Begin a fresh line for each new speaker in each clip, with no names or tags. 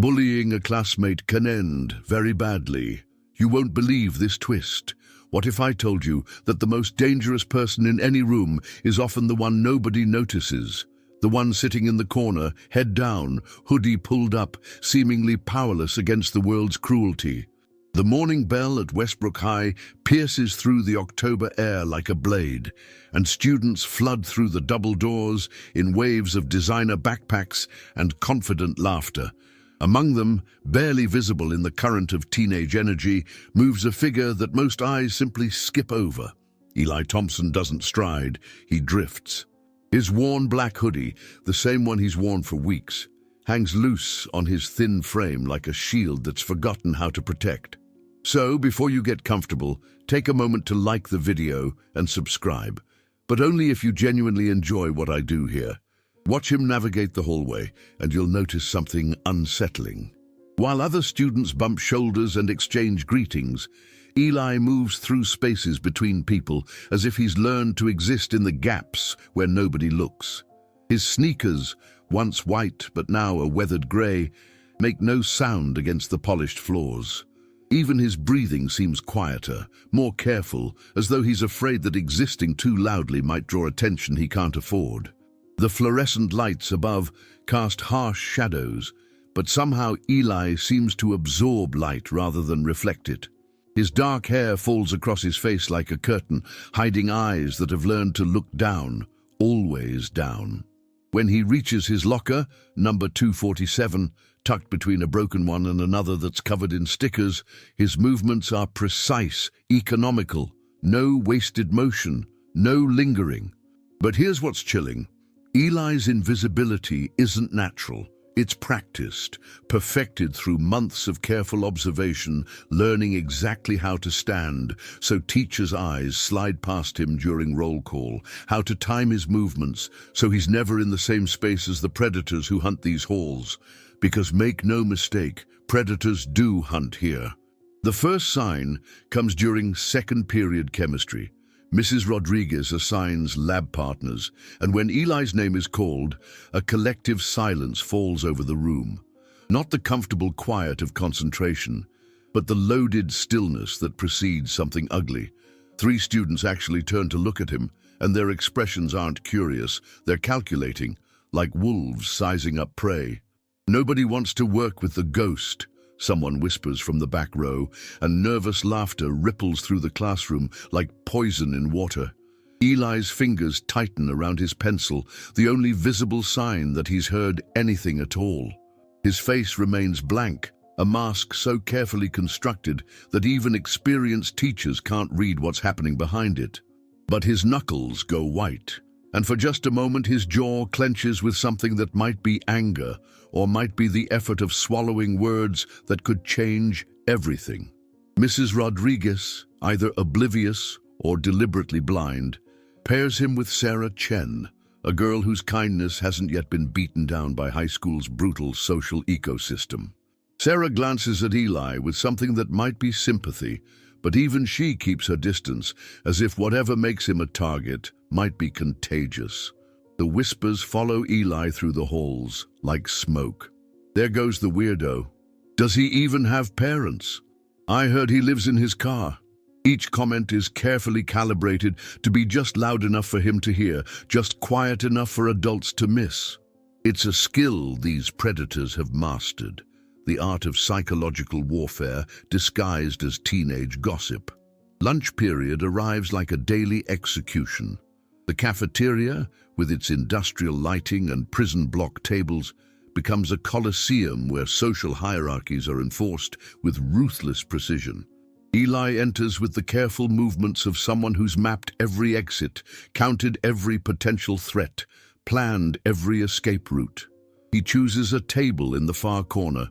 Bullying a classmate can end very badly. You won't believe this twist. What if I told you that the most dangerous person in any room is often the one nobody notices? The one sitting in the corner, head down, hoodie pulled up, seemingly powerless against the world's cruelty. The morning bell at Westbrook High pierces through the October air like a blade, and students flood through the double doors in waves of designer backpacks and confident laughter. Among them, barely visible in the current of teenage energy, moves a figure that most eyes simply skip over. Eli Thompson doesn't stride, he drifts. His worn black hoodie, the same one he's worn for weeks, hangs loose on his thin frame like a shield that's forgotten how to protect. So, before you get comfortable, take a moment to like the video and subscribe, but only if you genuinely enjoy what I do here. Watch him navigate the hallway, and you'll notice something unsettling. While other students bump shoulders and exchange greetings, Eli moves through spaces between people as if he's learned to exist in the gaps where nobody looks. His sneakers, once white but now a weathered grey, make no sound against the polished floors. Even his breathing seems quieter, more careful, as though he's afraid that existing too loudly might draw attention he can't afford. The fluorescent lights above cast harsh shadows, but somehow Eli seems to absorb light rather than reflect it. His dark hair falls across his face like a curtain, hiding eyes that have learned to look down, always down. When he reaches his locker, number 247, tucked between a broken one and another that's covered in stickers, his movements are precise, economical, no wasted motion, no lingering. But here's what's chilling. Eli's invisibility isn't natural. It's practiced, perfected through months of careful observation, learning exactly how to stand so teachers' eyes slide past him during roll call, how to time his movements so he's never in the same space as the predators who hunt these halls. Because make no mistake, predators do hunt here. The first sign comes during second period chemistry. Mrs. Rodriguez assigns lab partners, and when Eli's name is called, a collective silence falls over the room. Not the comfortable quiet of concentration, but the loaded stillness that precedes something ugly. 3 students actually turn to look at him, and their expressions aren't curious, they're calculating, like wolves sizing up prey. Nobody wants to work with the ghost, someone whispers from the back row, and nervous laughter ripples through the classroom like poison in water. Eli's fingers tighten around his pencil, the only visible sign that he's heard anything at all. His face remains blank, a mask so carefully constructed that even experienced teachers can't read what's happening behind it. But his knuckles go white, and for just a moment his jaw clenches with something that might be anger, or might be the effort of swallowing words that could change everything. Mrs. Rodriguez, either oblivious or deliberately blind, pairs him with Sarah Chen, a girl whose kindness hasn't yet been beaten down by high school's brutal social ecosystem. Sarah glances at Eli with something that might be sympathy, but even she keeps her distance, as if whatever makes him a target might be contagious. The whispers follow Eli through the halls, like smoke. There goes the weirdo. Does he even have parents? I heard he lives in his car. Each comment is carefully calibrated to be just loud enough for him to hear, just quiet enough for adults to miss. It's a skill these predators have mastered, the art of psychological warfare disguised as teenage gossip. Lunch period arrives like a daily execution. The cafeteria, with its industrial lighting and prison block tables, becomes a coliseum where social hierarchies are enforced with ruthless precision. Eli enters with the careful movements of someone who's mapped every exit, counted every potential threat, planned every escape route. He chooses a table in the far corner,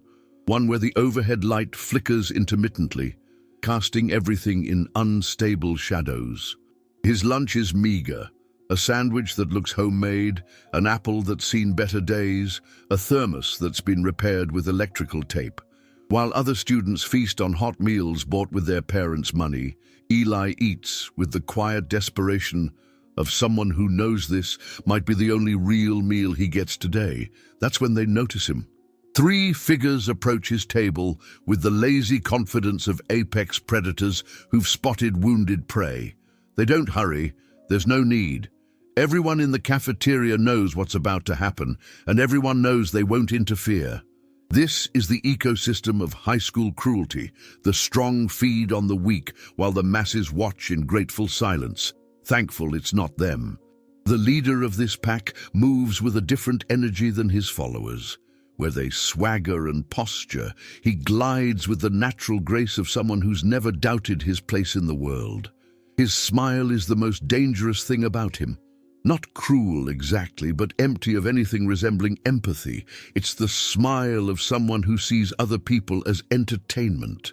one where the overhead light flickers intermittently, casting everything in unstable shadows. His lunch is meager. A sandwich that looks homemade, an apple that's seen better days, a thermos that's been repaired with electrical tape. While other students feast on hot meals bought with their parents' money, Eli eats with the quiet desperation of someone who knows this might be the only real meal he gets today. That's when they notice him. Three figures approach his table with the lazy confidence of apex predators who've spotted wounded prey. They don't hurry. There's no need. Everyone in the cafeteria knows what's about to happen, and everyone knows they won't interfere. This is the ecosystem of high school cruelty. The strong feed on the weak, while the masses watch in grateful silence, thankful it's not them. The leader of this pack moves with a different energy than his followers. Where they swagger and posture, he glides with the natural grace of someone who's never doubted his place in the world. His smile is the most dangerous thing about him. Not cruel exactly, but empty of anything resembling empathy. It's the smile of someone who sees other people as entertainment.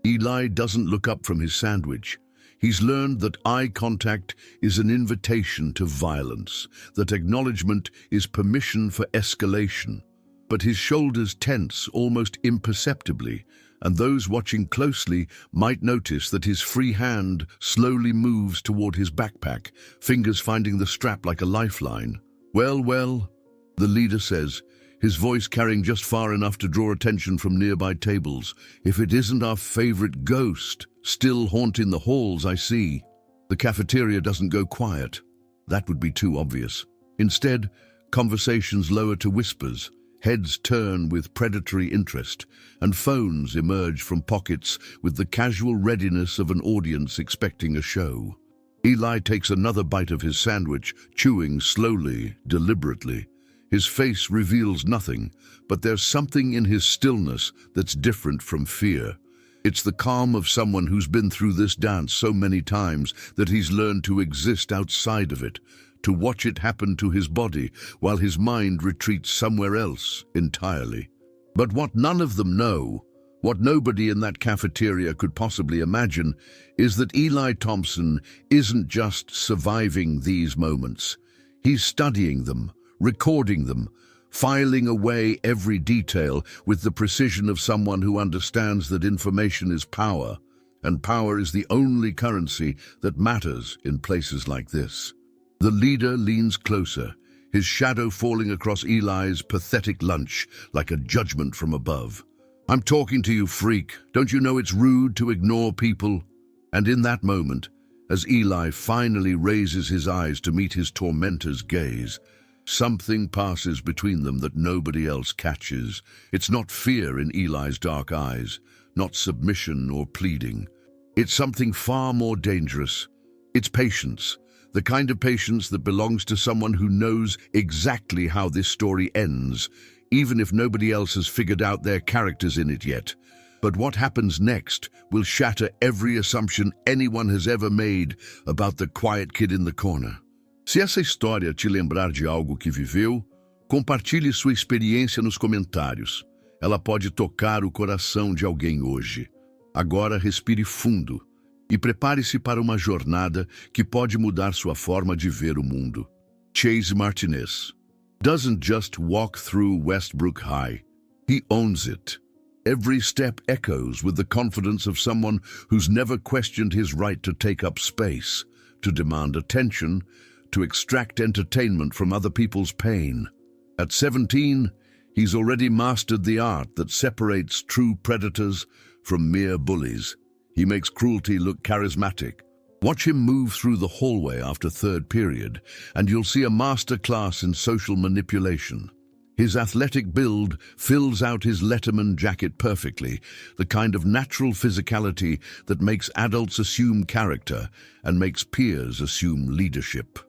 Eli doesn't look up from his sandwich. He's learned that eye contact is an invitation to violence, that acknowledgement is permission for escalation. But his shoulders tense almost imperceptibly, and those watching closely might notice that his free hand slowly moves toward his backpack, fingers finding the strap like a lifeline. Well, the leader says, his voice carrying just far enough to draw attention from nearby tables. If it isn't our favorite ghost, still haunting the halls, I see. The cafeteria doesn't go quiet. That would be too obvious. Instead, conversations lower to whispers. Heads turn with predatory interest, and phones emerge from pockets with the casual readiness of an audience expecting a show. Eli takes another bite of his sandwich, chewing slowly, deliberately. His face reveals nothing, but there's something in his stillness that's different from fear. It's the calm of someone who's been through this dance so many times that he's learned to exist outside of it, to watch it happen to his body while his mind retreats somewhere else entirely. But what none of them know, what nobody in that cafeteria could possibly imagine, is that Eli Thompson isn't just surviving these moments. He's studying them, recording them, filing away every detail with the precision of someone who understands that information is power, and power is the only currency that matters in places like this. The leader leans closer, his shadow falling across Eli's pathetic lunch like a judgment from above. "I'm talking to you, freak. Don't you know it's rude to ignore people?" And in that moment, as Eli finally raises his eyes to meet his tormentor's gaze, something passes between them that nobody else catches. It's not fear in Eli's dark eyes, not submission or pleading. It's something far more dangerous. It's patience. The kind of patience that belongs to someone who knows exactly how this story ends, even if nobody else has figured out their characters in it yet. But what happens next will shatter every assumption anyone has ever made about the quiet kid in the corner. Se essa história te lembrar de algo que viveu, compartilhe sua experiência nos comentários. Ela pode tocar o coração de alguém hoje. Agora respire fundo e prepare-se para uma jornada que pode mudar sua forma de ver o mundo. Chase Martinez doesn't just walk through Westbrook High. He owns it. Every step echoes with the confidence of someone who's never questioned his right to take up space, to demand attention, to extract entertainment from other people's pain. At 17, he's already mastered the art that separates true predators from mere bullies. He makes cruelty look charismatic. Watch him move through the hallway after third period, and you'll see a master class in social manipulation. His athletic build fills out his Letterman jacket perfectly, the kind of natural physicality that makes adults assume character and makes peers assume leadership.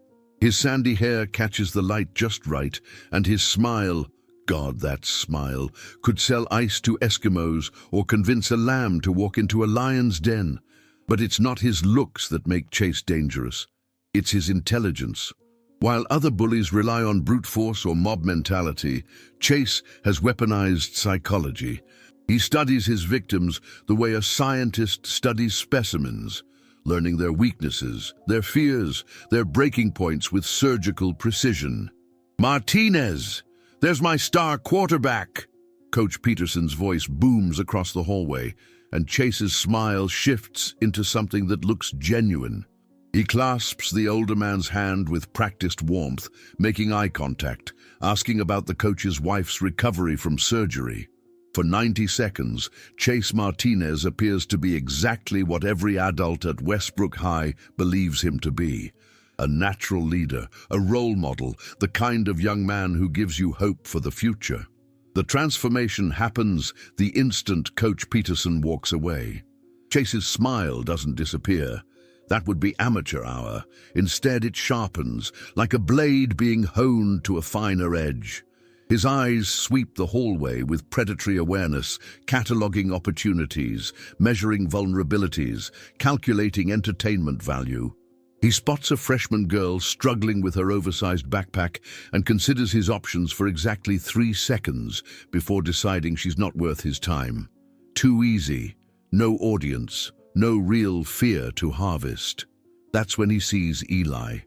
His sandy hair catches the light just right, and his smile, God, that smile, could sell ice to Eskimos or convince a lamb to walk into a lion's den. But it's not his looks that make Chase dangerous. It's his intelligence. While other bullies rely on brute force or mob mentality, Chase has weaponized psychology. He studies his victims the way a scientist studies specimens, learning their weaknesses, their fears, their breaking points with surgical precision. "Martinez! There's my star quarterback!" Coach Peterson's voice booms across the hallway, and Chase's smile shifts into something that looks genuine. He clasps the older man's hand with practiced warmth, making eye contact, asking about the coach's wife's recovery from surgery. For 90 seconds, Chase Martinez appears to be exactly what every adult at Westbrook High believes him to be. A natural leader, a role model, the kind of young man who gives you hope for the future. The transformation happens the instant Coach Peterson walks away. Chase's smile doesn't disappear. That would be amateur hour. Instead, it sharpens, like a blade being honed to a finer edge. His eyes sweep the hallway with predatory awareness, cataloging opportunities, measuring vulnerabilities, calculating entertainment value. He spots a freshman girl struggling with her oversized backpack and considers his options for exactly 3 seconds before deciding she's not worth his time. Too easy, no audience, no real fear to harvest. That's when he sees Eli.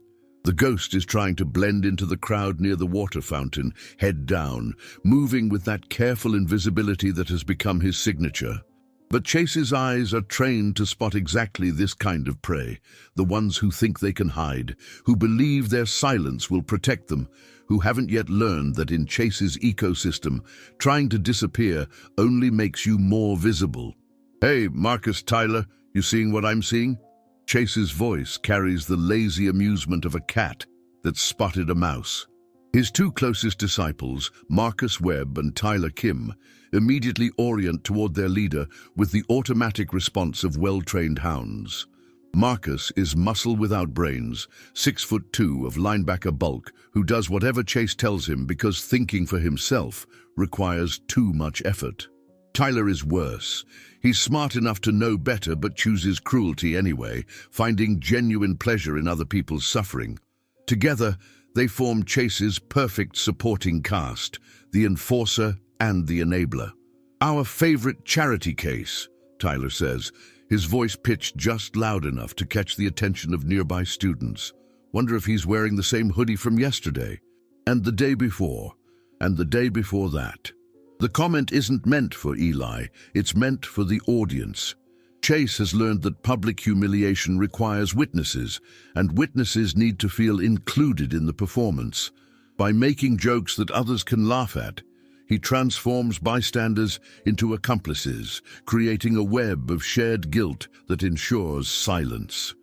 The ghost is trying to blend into the crowd near the water fountain, head down, moving with that careful invisibility that has become his signature. But Chase's eyes are trained to spot exactly this kind of prey, the ones who think they can hide, who believe their silence will protect them, who haven't yet learned that in Chase's ecosystem, trying to disappear only makes you more visible. "Hey, Marcus Tyler, you seeing what I'm seeing?" Chase's voice carries the lazy amusement of a cat that's spotted a mouse. His 2 closest disciples, Marcus Webb and Tyler Kim, immediately orient toward their leader with the automatic response of well-trained hounds. Marcus is muscle without brains, 6'2" of linebacker bulk, who does whatever Chase tells him because thinking for himself requires too much effort. Tyler is worse. He's smart enough to know better but chooses cruelty anyway, finding genuine pleasure in other people's suffering. Together, they form Chase's perfect supporting cast, the enforcer and the enabler. "Our favorite charity case," Tyler says, his voice pitched just loud enough to catch the attention of nearby students. Wonder if he's wearing the same hoodie from yesterday, and the day before, and the day before that. The comment isn't meant for Eli, it's meant for the audience. Chase has learned that public humiliation requires witnesses, and witnesses need to feel included in the performance. By making jokes that others can laugh at, he transforms bystanders into accomplices, creating a web of shared guilt that ensures silence.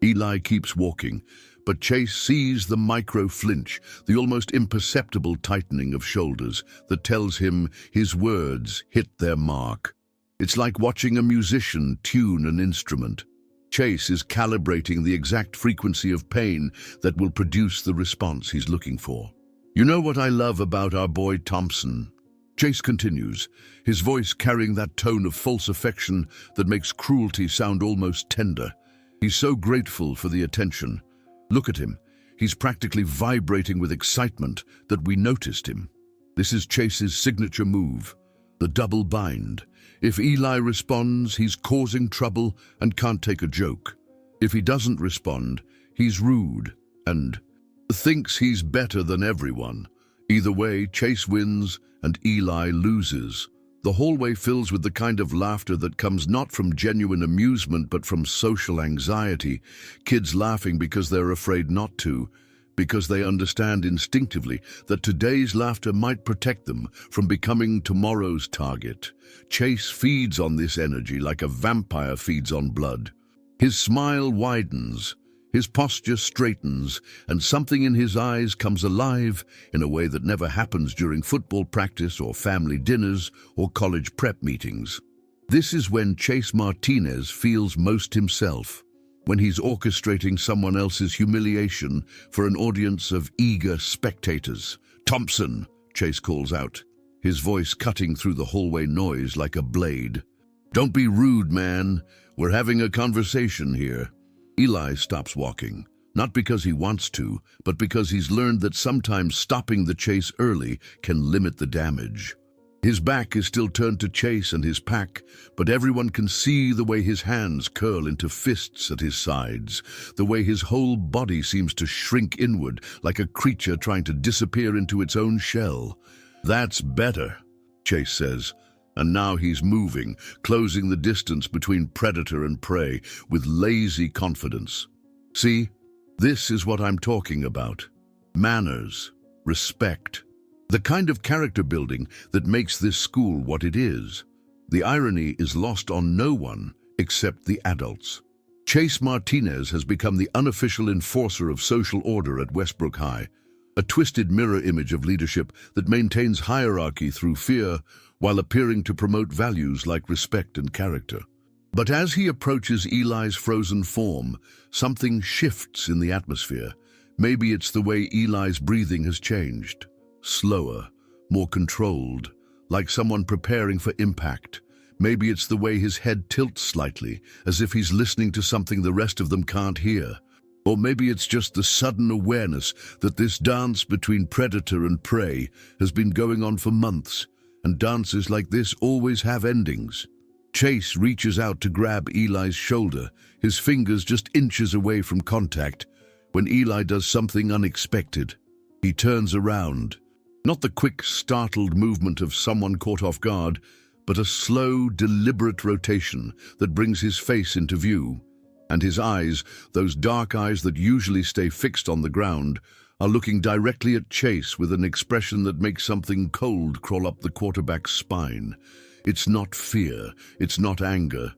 Eli keeps walking, but Chase sees the micro-flinch, the almost imperceptible tightening of shoulders that tells him his words hit their mark. It's like watching a musician tune an instrument. Chase is calibrating the exact frequency of pain that will produce the response he's looking for. "You know what I love about our boy Thompson?" Chase continues, his voice carrying that tone of false affection that makes cruelty sound almost tender. He's so grateful for the attention. Look at him. He's practically vibrating with excitement that we noticed him. This is Chase's signature move, the double bind. If Eli responds, he's causing trouble and can't take a joke. If he doesn't respond, he's rude and thinks he's better than everyone. Either way, Chase wins and Eli loses. The hallway fills with the kind of laughter that comes not from genuine amusement but from social anxiety. Kids laughing because they're afraid not to, because they understand instinctively that today's laughter might protect them from becoming tomorrow's target. Chase feeds on this energy like a vampire feeds on blood. His smile widens, his posture straightens, and something in his eyes comes alive in a way that never happens during football practice or family dinners or college prep meetings. This is when Chase Martinez feels most himself, when he's orchestrating someone else's humiliation for an audience of eager spectators. "Thompson," Chase calls out, his voice cutting through the hallway noise like a blade. "Don't be rude, man. We're having a conversation here." Eli stops walking, not because he wants to, but because he's learned that sometimes stopping the chase early can limit the damage. His back is still turned to Chase and his pack, but everyone can see the way his hands curl into fists at his sides, the way his whole body seems to shrink inward like a creature trying to disappear into its own shell. "That's better," Chase says. And now he's moving, closing the distance between predator and prey with lazy confidence. "See, this is what I'm talking about. Manners, respect, The kind of character building that makes this school what it is. The irony is lost on no one except the adults. Chase Martinez has become the unofficial enforcer of social order at Westbrook High, a twisted mirror image of leadership that maintains hierarchy through fear while appearing to promote values like respect and character. But as he approaches Eli's frozen form, something shifts in the atmosphere. Maybe it's the way Eli's breathing has changed. Slower, more controlled, like someone preparing for impact. Maybe it's the way his head tilts slightly, as if he's listening to something the rest of them can't hear. Or maybe it's just the sudden awareness that this dance between predator and prey has been going on for months, and dances like this always have endings. Chase reaches out to grab Eli's shoulder, his fingers just inches away from contact, when Eli does something unexpected. He turns around. Not the quick, startled movement of someone caught off guard, but a slow, deliberate rotation that brings his face into view. And his eyes, those dark eyes that usually stay fixed on the ground, are looking directly at Chase with an expression that makes something cold crawl up the quarterback's spine. It's not fear, it's not anger,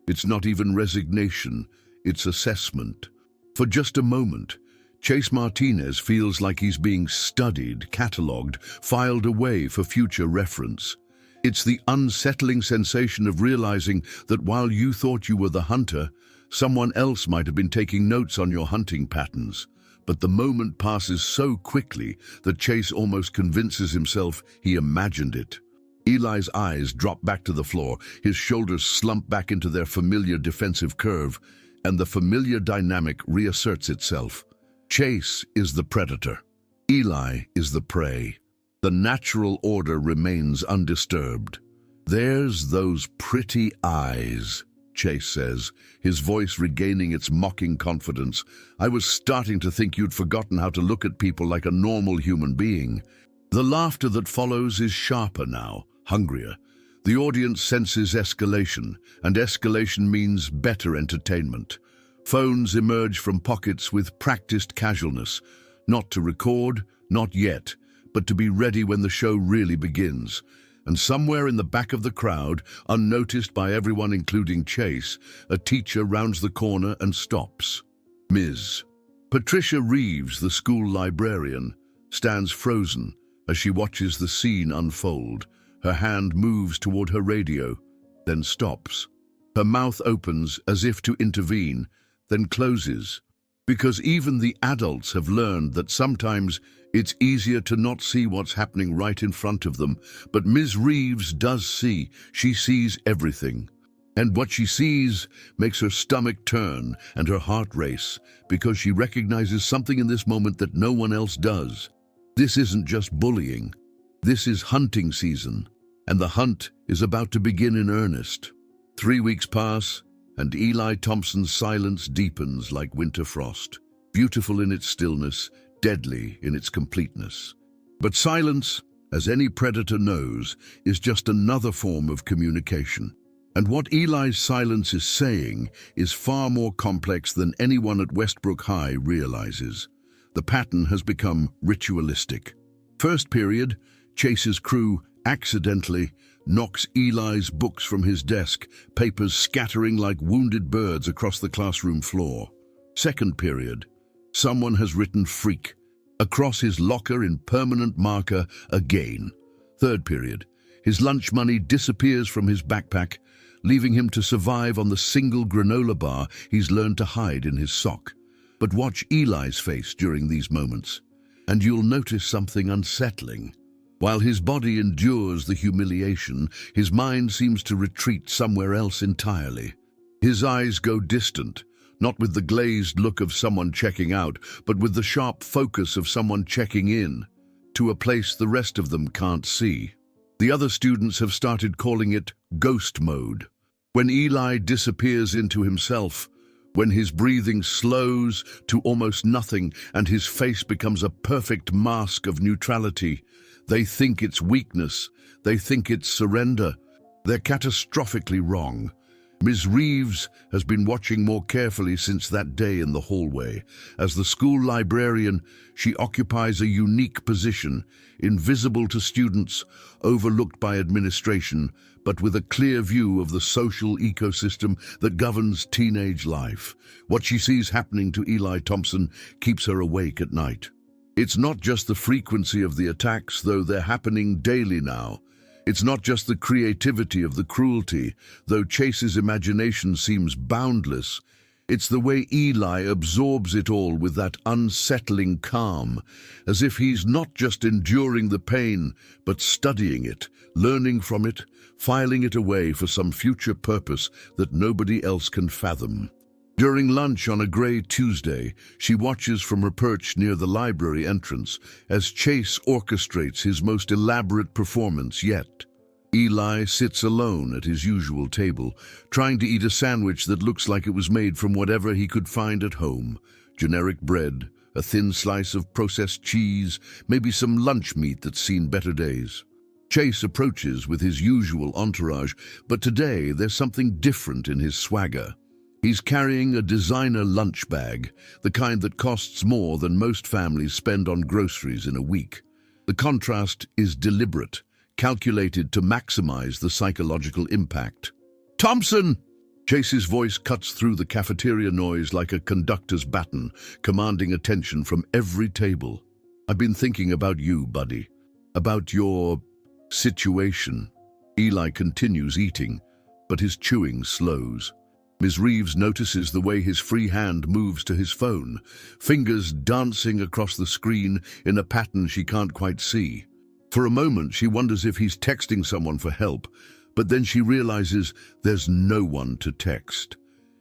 it's not even resignation, it's assessment. For just a moment, Chase Martinez feels like he's being studied, catalogued, filed away for future reference. It's the unsettling sensation of realizing that while you thought you were the hunter, someone else might have been taking notes on your hunting patterns. But the moment passes so quickly that Chase almost convinces himself he imagined it. Eli's eyes drop back to the floor, his shoulders slump back into their familiar defensive curve, and the familiar dynamic reasserts itself. Chase is the predator. Eli is the prey. The natural order remains undisturbed. "There's those pretty eyes," Chase says, his voice regaining its mocking confidence. "I was starting to think you'd forgotten how to look at people like a normal human being." The laughter that follows is sharper now, hungrier. The audience senses escalation, and escalation means better entertainment. Phones emerge from pockets with practiced casualness, not to record, not yet, but to be ready when the show really begins. And somewhere in the back of the crowd, unnoticed by everyone including Chase, a teacher rounds the corner and stops. Ms. Patricia Reeves, the school librarian, stands frozen as she watches the scene unfold. Her hand moves toward her radio, then stops. Her mouth opens as if to intervene, then closes, because even the adults have learned that sometimes it's easier to not see what's happening right in front of them. But Ms. Reeves does see. She sees everything. And what she sees makes her stomach turn and her heart race, because she recognizes something in this moment that no one else does. This isn't just bullying. This is hunting season, and the hunt is about to begin in earnest. 3 weeks pass, and Eli Thompson's silence deepens like winter frost, beautiful in its stillness, deadly in its completeness. But silence, as any predator knows, is just another form of communication. And what Eli's silence is saying is far more complex than anyone at Westbrook High realizes. The pattern has become ritualistic. First period, Chase's crew accidentally knocks Eli's books from his desk, papers scattering like wounded birds across the classroom floor. Second period, someone has written "freak" across his locker in permanent marker again. Third period, his lunch money disappears from his backpack, leaving him to survive on the single granola bar he's learned to hide in his sock. But watch Eli's face during these moments, and you'll notice something unsettling. While his body endures the humiliation, his mind seems to retreat somewhere else entirely. His eyes go distant, not with the glazed look of someone checking out, but with the sharp focus of someone checking in, to a place the rest of them can't see. The other students have started calling it ghost mode. When Eli disappears into himself, when his breathing slows to almost nothing and his face becomes a perfect mask of neutrality, they think it's weakness, they think it's surrender. They're catastrophically wrong. Ms. Reeves has been watching more carefully since that day in the hallway. As the school librarian, she occupies a unique position, invisible to students, overlooked by administration, but with a clear view of the social ecosystem that governs teenage life. What she sees happening to Eli Thompson keeps her awake at night. It's not just the frequency of the attacks, though they're happening daily now. It's not just the creativity of the cruelty, though Chase's imagination seems boundless. It's the way Eli absorbs it all with that unsettling calm, as if he's not just enduring the pain, but studying it, learning from it, filing it away for some future purpose that nobody else can fathom. During lunch on a grey Tuesday, she watches from her perch near the library entrance as Chase orchestrates his most elaborate performance yet. Eli sits alone at his usual table, trying to eat a sandwich that looks like it was made from whatever he could find at home. Generic bread, a thin slice of processed cheese, maybe some lunch meat that's seen better days. Chase approaches with his usual entourage, but today there's something different in his swagger. He's carrying a designer lunch bag, the kind that costs more than most families spend on groceries in a week. The contrast is deliberate, calculated to maximize the psychological impact. "Thompson!" Chase's voice cuts through the cafeteria noise like a conductor's baton, commanding attention from every table. "I've been thinking about you, buddy. About your situation." Eli continues eating, but his chewing slows. Ms. Reeves notices the way his free hand moves to his phone, fingers dancing across the screen in a pattern she can't quite see. For a moment, she wonders if he's texting someone for help, but then she realizes there's no one to text.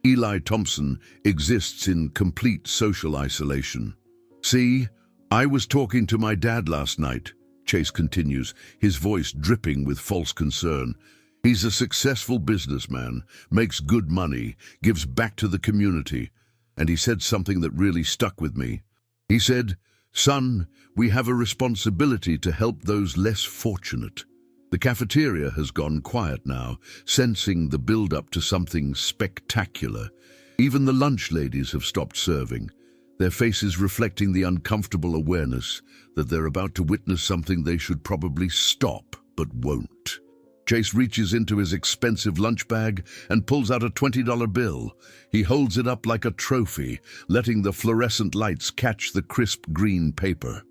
Eli Thompson exists in complete social isolation. "See, I was talking to my dad last night," Chase continues, his voice dripping with false concern. "He's a successful businessman, makes good money, gives back to the community. And he said something that really stuck with me. He said, 'Son, we have a responsibility to help those less fortunate.'" The cafeteria has gone quiet now, sensing the build-up to something spectacular. Even the lunch ladies have stopped serving, their faces reflecting the uncomfortable awareness that they're about to witness something they should probably stop but won't. Chase reaches into his expensive lunch bag and pulls out a $20 bill. He holds it up like a trophy, letting the fluorescent lights catch the crisp green paper.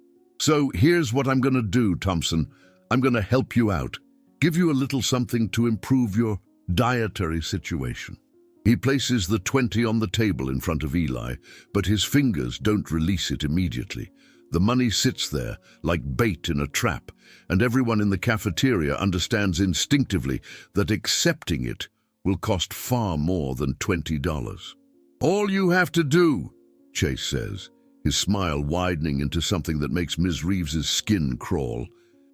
"So here's what I'm going to do, Thompson. I'm going to help you out, give you a little something to improve your dietary situation." He places the 20 on the table in front of Eli, but his fingers don't release it immediately. The money sits there, like bait in a trap, and everyone in the cafeteria understands instinctively that accepting it will cost far more than $20. "All you have to do," Chase says, his smile widening into something that makes Ms. Reeves's skin crawl,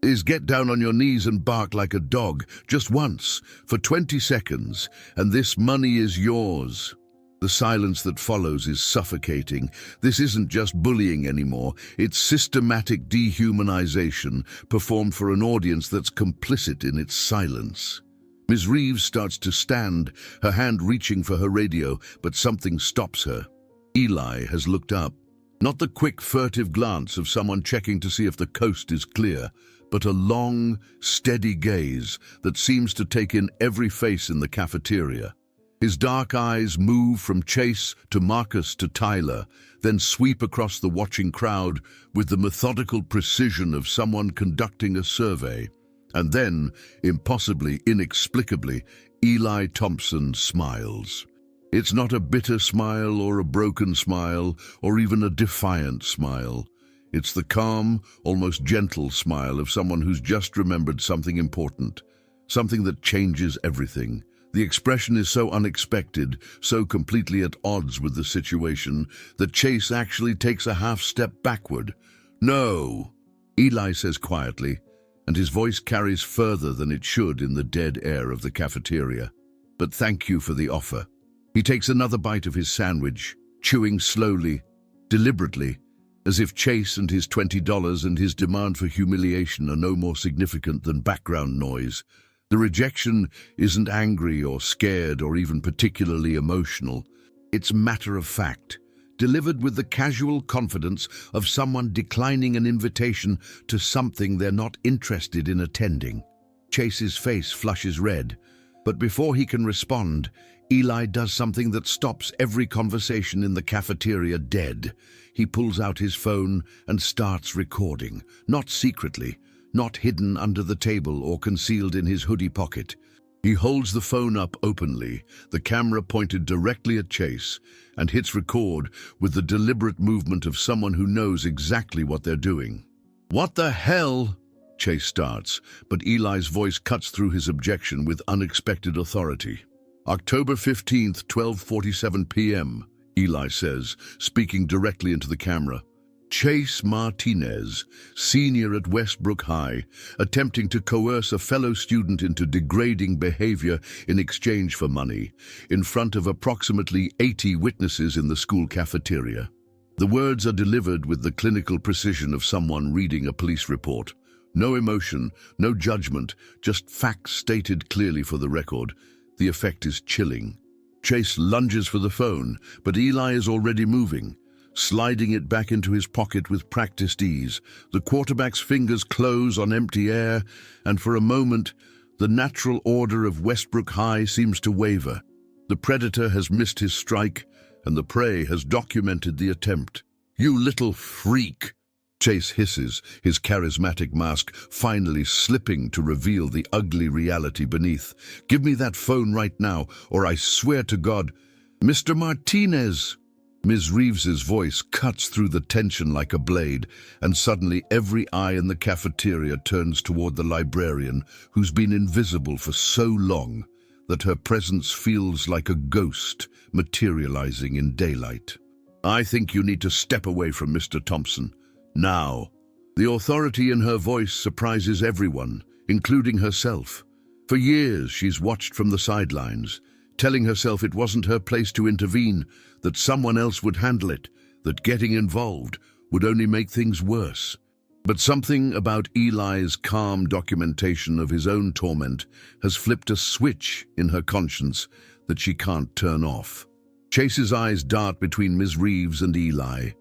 "is get down on your knees and bark like a dog, just once, for 20 seconds, and this money is yours." The silence that follows is suffocating. This isn't just bullying anymore. It's systematic dehumanization performed for an audience that's complicit in its silence. Ms. Reeves starts to stand, her hand reaching for her radio, but something stops her. Eli has looked up. Not the quick, furtive glance of someone checking to see if the coast is clear, but a long, steady gaze that seems to take in every face in the cafeteria. His dark eyes move from Chase to Marcus to Tyler, then sweep across the watching crowd with the methodical precision of someone conducting a survey. And then, impossibly, inexplicably, Eli Thompson smiles. It's not a bitter smile or a broken smile or even a defiant smile. It's the calm, almost gentle smile of someone who's just remembered something important, something that changes everything. The expression is so unexpected, so completely at odds with the situation, that Chase actually takes a half step backward. "No," Eli says quietly, and his voice carries further than it should in the dead air of the cafeteria. "But thank you for the offer." He takes another bite of his sandwich, chewing slowly, deliberately, as if Chase and his $20 and his demand for humiliation are no more significant than background noise. The rejection isn't angry or scared or even particularly emotional. It's matter of fact, delivered with the casual confidence of someone declining an invitation to something they're not interested in attending. Chase's face flushes red, but before he can respond, Eli does something that stops every conversation in the cafeteria dead. He pulls out his phone and starts recording, not secretly, not hidden under the table or concealed in his hoodie pocket. He holds the phone up openly, the camera pointed directly at Chase, and hits record with the deliberate movement of someone who knows exactly what they're doing. "What the hell?" Chase starts, but Eli's voice cuts through his objection with unexpected authority. "October 15th, 12:47 p.m., Eli says, speaking directly into the camera. "Chase Martinez, senior at Westbrook High, attempting to coerce a fellow student into degrading behavior in exchange for money, in front of approximately 80 witnesses in the school cafeteria." The words are delivered with the clinical precision of someone reading a police report. No emotion, no judgment, just facts stated clearly for the record. The effect is chilling. Chase lunges for the phone, but Eli is already moving, sliding it back into his pocket with practiced ease. The quarterback's fingers close on empty air, and for a moment, the natural order of Westbrook High seems to waver. The predator has missed his strike, and the prey has documented the attempt. "You little freak!" Chase hisses, his charismatic mask finally slipping to reveal the ugly reality beneath. "Give me that phone right now, or I swear to God—" "Mr. Martinez!" Ms. Reeves's voice cuts through the tension like a blade, and suddenly every eye in the cafeteria turns toward the librarian, who's been invisible for so long that her presence feels like a ghost materializing in daylight. "I think you need to step away from Mr. Thompson. Now." The authority in her voice surprises everyone, including herself. For years, she's watched from the sidelines, telling herself it wasn't her place to intervene, that someone else would handle it, that getting involved would only make things worse. But something about Eli's calm documentation of his own torment has flipped a switch in her conscience that she can't turn off. Chase's eyes dart between Ms. Reeves and Eli,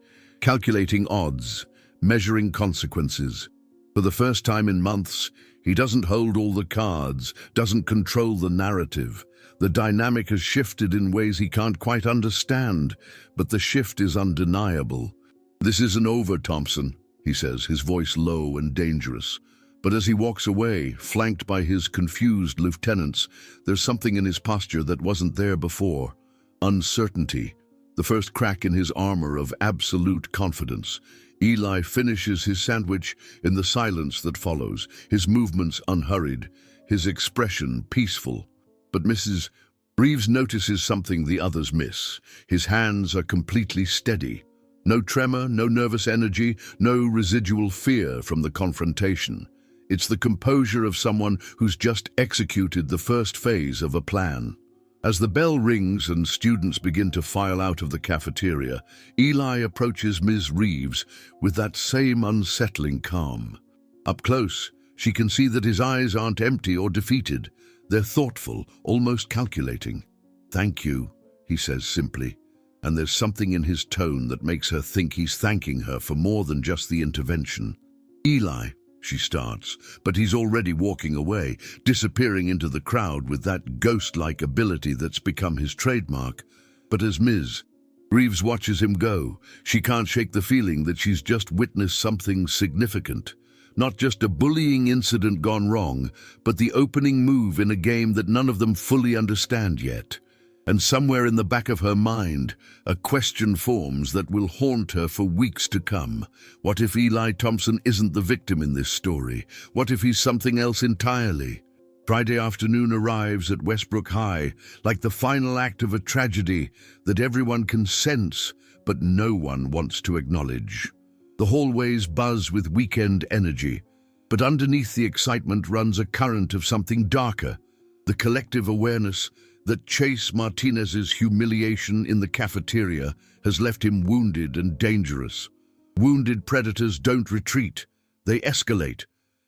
calculating odds, measuring consequences. For the first time in months, he doesn't hold all the cards, doesn't control the narrative. The dynamic has shifted in ways he can't quite understand, but the shift is undeniable. "This isn't over, Thompson," he says, his voice low and dangerous. But as he walks away, flanked by his confused lieutenants, there's something in his posture that wasn't there before. Uncertainty, the first crack in his armor of absolute confidence. Eli finishes his sandwich in the silence that follows, his movements unhurried, his expression peaceful. But Mrs. Reeves notices something the others miss. His hands are completely steady. No tremor, no nervous energy, no residual fear from the confrontation. It's the composure of someone who's just executed the first phase of a plan. As the bell rings and students begin to file out of the cafeteria, Eli approaches Ms. Reeves with that same unsettling calm. Up close, she can see that his eyes aren't empty or defeated. They're thoughtful, almost calculating. "Thank you," he says simply, and there's something in his tone that makes her think he's thanking her for more than just the intervention. "Eli," she starts, but he's already walking away, disappearing into the crowd with that ghost-like ability that's become his trademark. But as Ms. Reeves watches him go, she can't shake the feeling that she's just witnessed something significant. Not just a bullying incident gone wrong, but the opening move in a game that none of them fully understand yet. And somewhere in the back of her mind, a question forms that will haunt her for weeks to come. What if Eli Thompson isn't the victim in this story? What if he's something else entirely? Friday afternoon arrives at Westbrook High, like the final act of a tragedy that everyone can sense, but no one wants to acknowledge. The hallways buzz with weekend energy, but underneath the excitement runs a current of something darker, the collective awareness that Chase Martinez's humiliation in the cafeteria has left him wounded and dangerous. Wounded predators don't retreat, they escalate,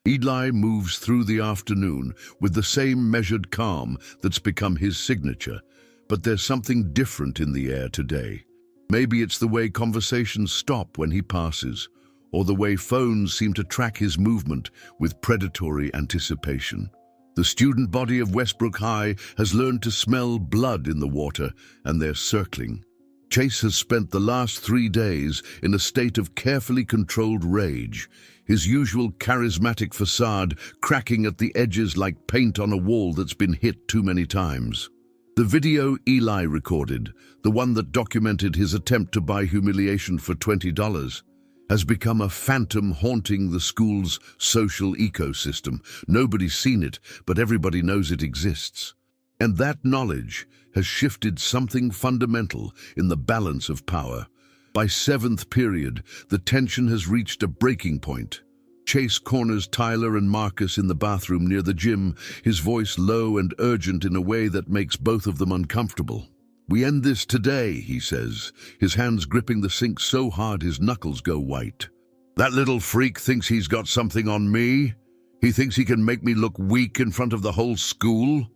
Eli moves through the afternoon with the same measured calm that's become his signature, but there's something different in the air today. Maybe it's the way conversations stop when he passes, or the way phones seem to track his movement with predatory anticipation. The student body of Westbrook High has learned to smell blood in the water, and they're circling. Chase has spent the last 3 days in a state of carefully controlled rage, his usual charismatic facade cracking at the edges like paint on a wall that's been hit too many times. The video Eli recorded, the one that documented his attempt to buy humiliation for $20, has become a phantom haunting the school's social ecosystem. Nobody's seen it, but everybody knows it exists. And that knowledge has shifted something fundamental in the balance of power. By 7th period, the tension has reached a breaking point. Chase corners Tyler and Marcus in the bathroom near the gym, his voice low and urgent in a way that makes both of them uncomfortable. "We end this today," he says, his hands gripping the sink so hard his knuckles go white. "That little freak thinks he's got something on me? He thinks he can make me look weak in front of the whole school?"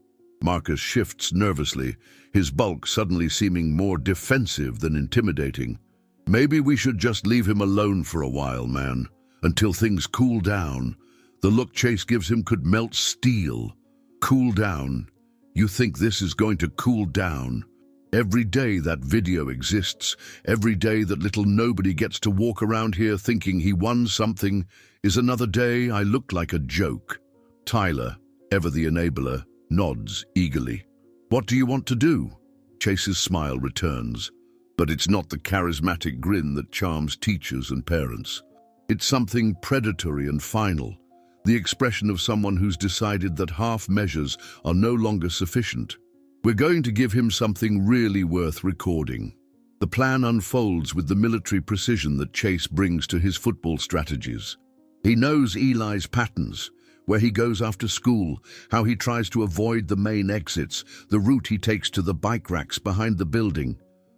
Marcus shifts nervously, his bulk suddenly seeming more defensive than intimidating. "Maybe we should just leave him alone for a while, man, until things cool down." The look Chase gives him could melt steel. Cool down? You think this is going to cool down? Every day that video exists, every day that little nobody gets to walk around here thinking he won something, is another day I look like a joke. Tyler, ever the enabler, nods eagerly. "What do you want to do?" Chase's smile returns, but it's not the charismatic grin that charms teachers and parents. It's something predatory and final, the expression of someone who's decided that half measures are no longer sufficient. "We're going to give him something really worth recording." The plan unfolds with the military precision that Chase brings to his football strategies. He knows Eli's patterns, where he goes after school, how he tries to avoid the main exits, the route he takes to the bike racks behind the building.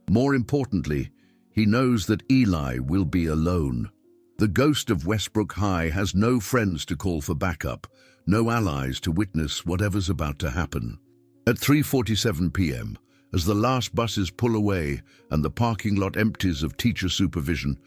More importantly, he knows that Eli will be alone. The ghost of Westbrook High has no friends to call for backup, no allies to witness whatever's about to happen. At 3:47 p.m., as the last buses pull away and the parking lot empties of teacher supervision,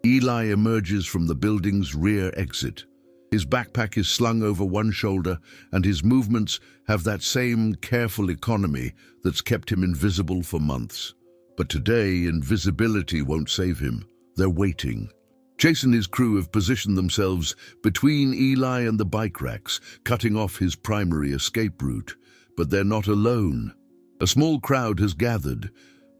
Eli emerges from the building's rear exit. His backpack is slung over one shoulder, and his movements have that same careful economy that's kept him invisible for months. But today, invisibility won't save him. They're waiting. Chase and his crew have positioned themselves between Eli and the bike racks, cutting off his primary escape route. But they're not alone. A small crowd has gathered,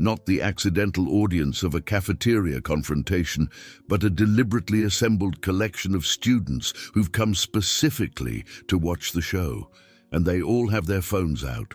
not the accidental audience of a cafeteria confrontation, but a deliberately assembled collection of students who've come specifically to watch the show, and they all have their phones out.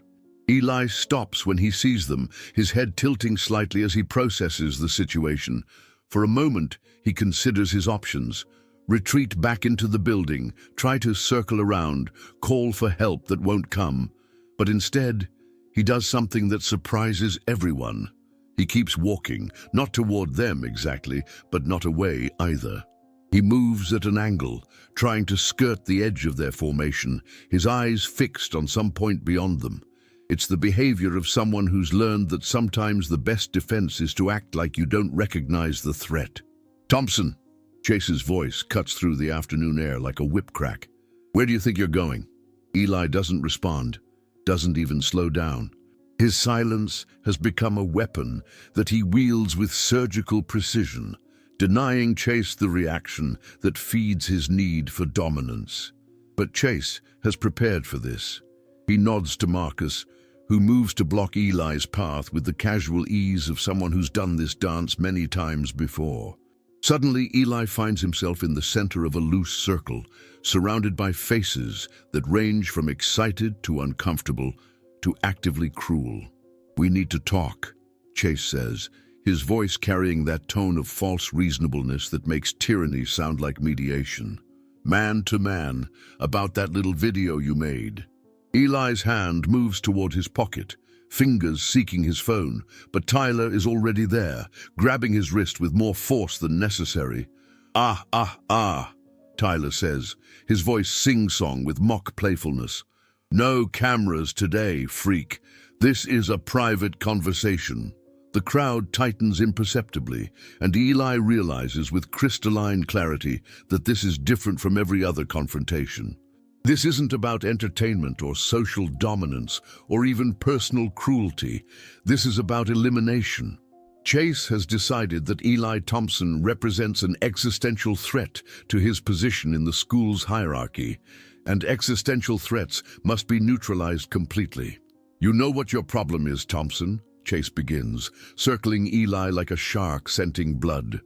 Eli stops when he sees them, his head tilting slightly as he processes the situation. For a moment, he considers his options. Retreat back into the building, try to circle around, call for help that won't come. But instead, he does something that surprises everyone. He keeps walking, not toward them exactly, but not away either. He moves at an angle, trying to skirt the edge of their formation, his eyes fixed on some point beyond them. It's the behavior of someone who's learned that sometimes the best defense is to act like you don't recognize the threat. "Thompson," Chase's voice cuts through the afternoon air like a whip crack. "Where do you think you're going?" Eli doesn't respond, doesn't even slow down. His silence has become a weapon that he wields with surgical precision, denying Chase the reaction that feeds his need for dominance. But Chase has prepared for this. He nods to Marcus, who moves to block Eli's path with the casual ease of someone who's done this dance many times before. Suddenly, Eli finds himself in the center of a loose circle, surrounded by faces that range from excited to uncomfortable to actively cruel. "We need to talk," Chase says, his voice carrying that tone of false reasonableness that makes tyranny sound like mediation. "Man to man, about that little video you made." Eli's hand moves toward his pocket, fingers seeking his phone, but Tyler is already there, grabbing his wrist with more force than necessary. Ah. Tyler says, his voice sing-song with mock playfulness. No cameras today, freak. This is a private conversation. The crowd tightens imperceptibly, and Eli realizes with crystalline clarity that this is different from every other confrontation. This isn't about entertainment or social dominance or even personal cruelty. This is about elimination. Chase has decided that Eli Thompson represents an existential threat to his position in the school's hierarchy, and existential threats must be neutralized completely. You know what your problem is, Thompson, Chase begins, circling Eli like a shark scenting blood.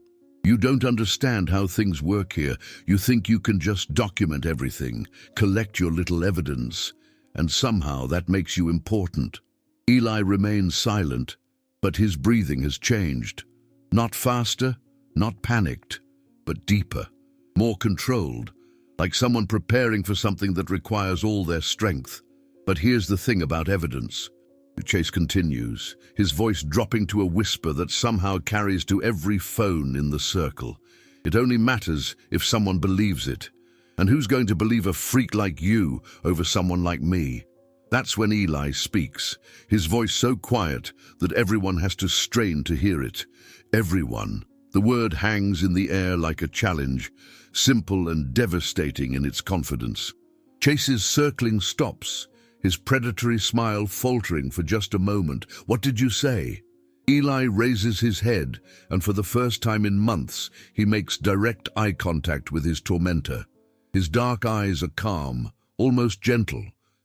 You don't understand how things work here. You think you can just document everything, collect your little evidence, and somehow that makes you important. Eli remains silent, but his breathing has changed. Not faster, not panicked, but deeper, more controlled, like someone preparing for something that requires all their strength. But here's the thing about evidence. Chase continues, his voice dropping to a whisper that somehow carries to every phone in the circle. It only matters if someone believes it. And who's going to believe a freak like you over someone like me? That's when Eli speaks, his voice so quiet that everyone has to strain to hear it. Everyone. The word hangs in the air like a challenge, simple and devastating in its confidence. Chase's circling stops, his predatory smile faltering for just a moment. What did you say? Eli raises his head, and for the first time in months, he makes direct eye contact with his tormentor. His dark eyes are calm, almost gentle,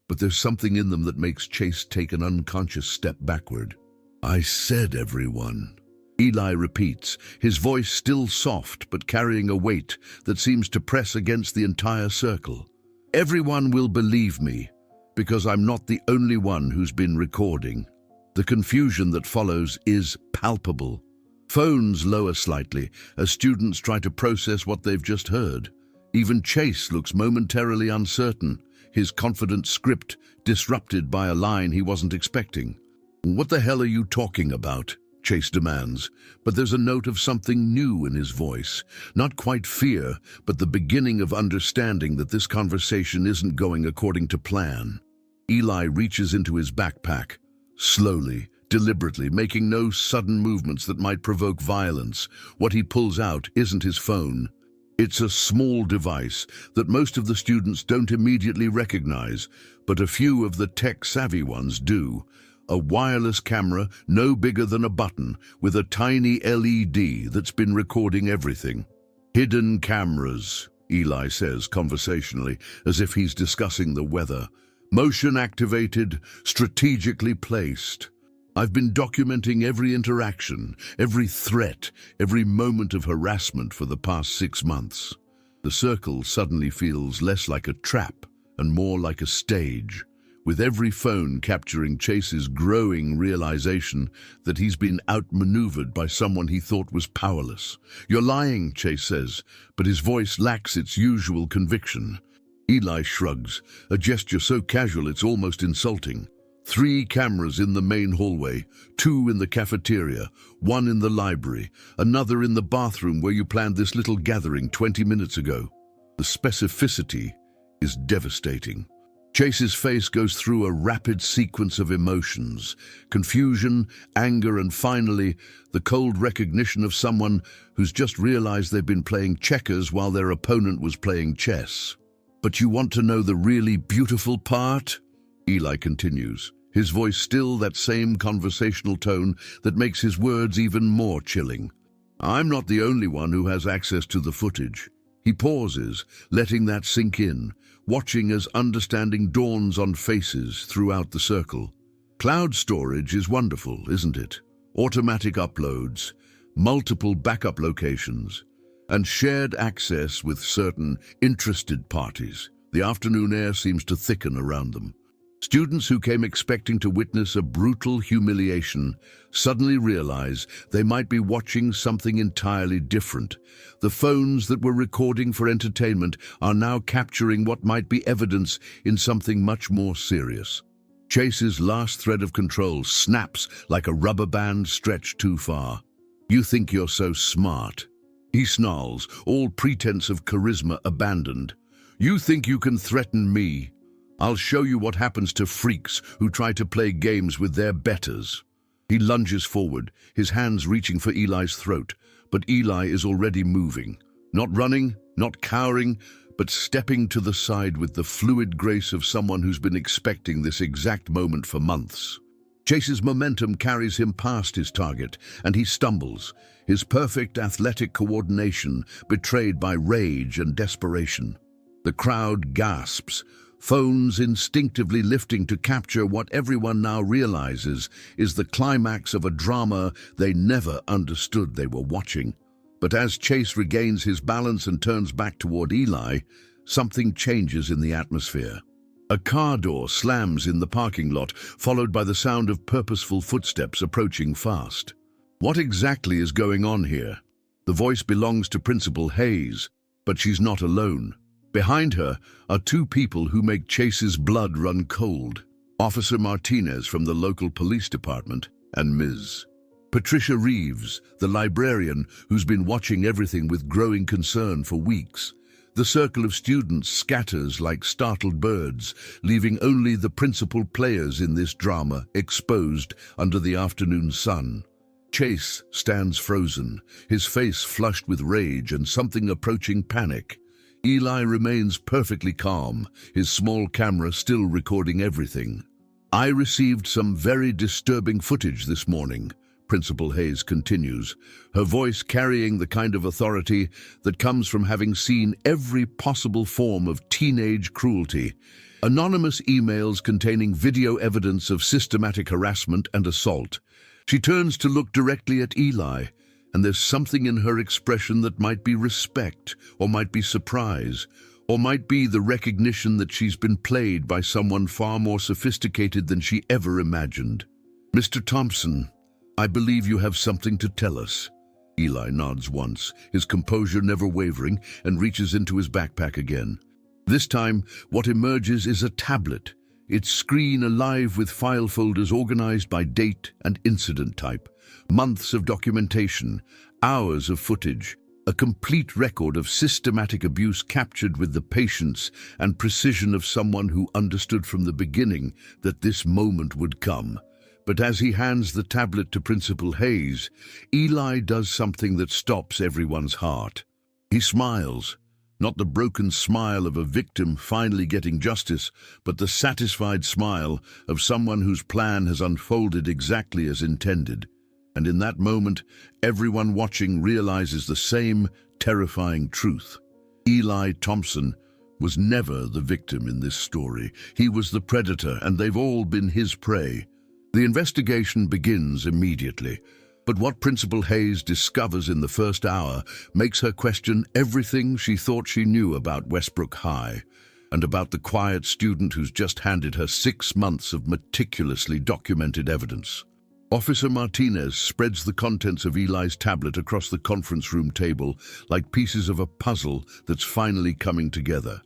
but there's something in them that makes Chase take an unconscious step backward. I said everyone. Eli repeats, his voice still soft but carrying a weight that seems to press against the entire circle. Everyone will believe me, because I'm not the only one who's been recording. The confusion that follows is palpable. Phones lower slightly as students try to process what they've just heard. Even Chase looks momentarily uncertain, his confident script disrupted by a line he wasn't expecting. What the hell are you talking about? Chase demands, but there's a note of something new in his voice. Not quite fear, but the beginning of understanding that this conversation isn't going according to plan. Eli reaches into his backpack, slowly, deliberately, making no sudden movements that might provoke violence. What he pulls out isn't his phone. It's a small device that most of the students don't immediately recognize, but a few of the tech-savvy ones do. A wireless camera no bigger than a button with a tiny LED that's been recording everything. Hidden cameras, Eli says conversationally, as if he's discussing the weather. Motion activated, strategically placed. I've been documenting every interaction, every threat, every moment of harassment for the past 6 months. The circle suddenly feels less like a trap and more like a stage, with every phone capturing Chase's growing realization that he's been outmaneuvered by someone he thought was powerless. You're lying, Chase says, but his voice lacks its usual conviction. Eli shrugs, a gesture so casual it's almost insulting. 3 cameras in the main hallway, 2 in the cafeteria, 1 in the library, another in the bathroom where you planned this little gathering 20 minutes ago. The specificity is devastating. Chase's face goes through a rapid sequence of emotions, confusion, anger, and finally, the cold recognition of someone who's just realized they've been playing checkers while their opponent was playing chess. But you want to know the really beautiful part? Eli continues, his voice still that same conversational tone that makes his words even more chilling. I'm not the only one who has access to the footage. He pauses, letting that sink in, watching as understanding dawns on faces throughout the circle. Cloud storage is wonderful, isn't it? Automatic uploads, multiple backup locations, and shared access with certain interested parties. The afternoon air seems to thicken around them. Students who came expecting to witness a brutal humiliation suddenly realize they might be watching something entirely different. The phones that were recording for entertainment are now capturing what might be evidence in something much more serious. Chase's last thread of control snaps like a rubber band stretched too far. You think you're so smart. He snarls, all pretense of charisma abandoned. "You think you can threaten me? I'll show you what happens to freaks who try to play games with their betters." He lunges forward, his hands reaching for Eli's throat, but Eli is already moving. Not running, not cowering, but stepping to the side with the fluid grace of someone who's been expecting this exact moment for months. Chase's momentum carries him past his target, and he stumbles, his perfect athletic coordination betrayed by rage and desperation. The crowd gasps, phones instinctively lifting to capture what everyone now realizes is the climax of a drama they never understood they were watching. But as Chase regains his balance and turns back toward Eli, something changes in the atmosphere. A car door slams in the parking lot, followed by the sound of purposeful footsteps approaching fast. What exactly is going on here? The voice belongs to Principal Hayes, but she's not alone. Behind her are two people who make Chase's blood run cold. Officer Martinez from the local police department and Ms. Patricia Reeves, the librarian who's been watching everything with growing concern for weeks. The circle of students scatters like startled birds, leaving only the principal players in this drama exposed under the afternoon sun. Chase stands frozen, his face flushed with rage and something approaching panic. Eli remains perfectly calm, his small camera still recording everything. "I received some very disturbing footage this morning," Principal Hayes continues, her voice carrying the kind of authority that comes from having seen every possible form of teenage cruelty. Anonymous emails containing video evidence of systematic harassment and assault. She turns to look directly at Eli, and there's something in her expression that might be respect, or might be surprise, or might be the recognition that she's been played by someone far more sophisticated than she ever imagined. "Mr. Thompson, I believe you have something to tell us." Eli nods once, his composure never wavering, and reaches into his backpack again. This time, what emerges is a tablet, its screen alive with file folders organized by date and incident type. Months of documentation, hours of footage, a complete record of systematic abuse captured with the patience and precision of someone who understood from the beginning that this moment would come. But as he hands the tablet to Principal Hayes, Eli does something that stops everyone's heart. He smiles, not the broken smile of a victim finally getting justice, but the satisfied smile of someone whose plan has unfolded exactly as intended. And in that moment, everyone watching realizes the same terrifying truth. Eli Thompson was never the victim in this story. He was the predator, and they've all been his prey. The investigation begins immediately, but what Principal Hayes discovers in the first hour makes her question everything she thought she knew about Westbrook High, and about the quiet student who's just handed her 6 months of meticulously documented evidence. Officer Martinez spreads the contents of Eli's tablet across the conference room table like pieces of a puzzle that's finally coming together.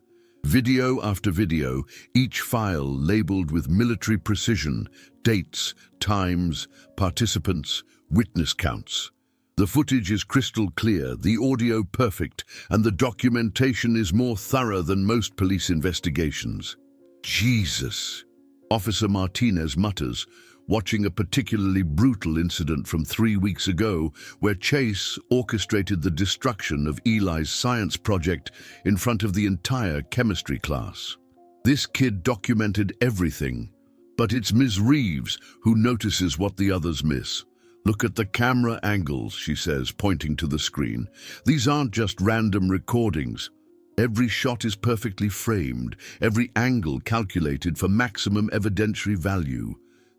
Video after video, each file labeled with military precision, dates, times, participants, witness counts. The footage is crystal clear, the audio perfect, and the documentation is more thorough than most police investigations. "Jesus," Officer Martinez mutters, watching a particularly brutal incident from 3 weeks ago where Chase orchestrated the destruction of Eli's science project in front of the entire chemistry class. This kid documented everything, but it's Ms. Reeves who notices what the others miss. "Look at the camera angles," she says, pointing to the screen. "These aren't just random recordings. Every shot is perfectly framed, every angle calculated for maximum evidentiary value.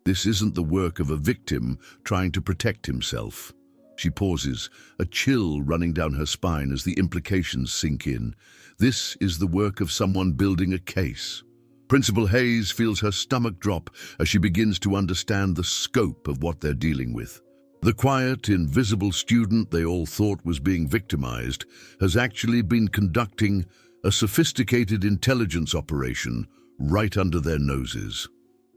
This isn't the work of a victim trying to protect himself." She pauses, a chill running down her spine as the implications sink in. This is the work of someone building a case. Principal Hayes feels her stomach drop as she begins to understand the scope of what they're dealing with. The quiet, invisible student they all thought was being victimized has actually been conducting a sophisticated intelligence operation right under their noses.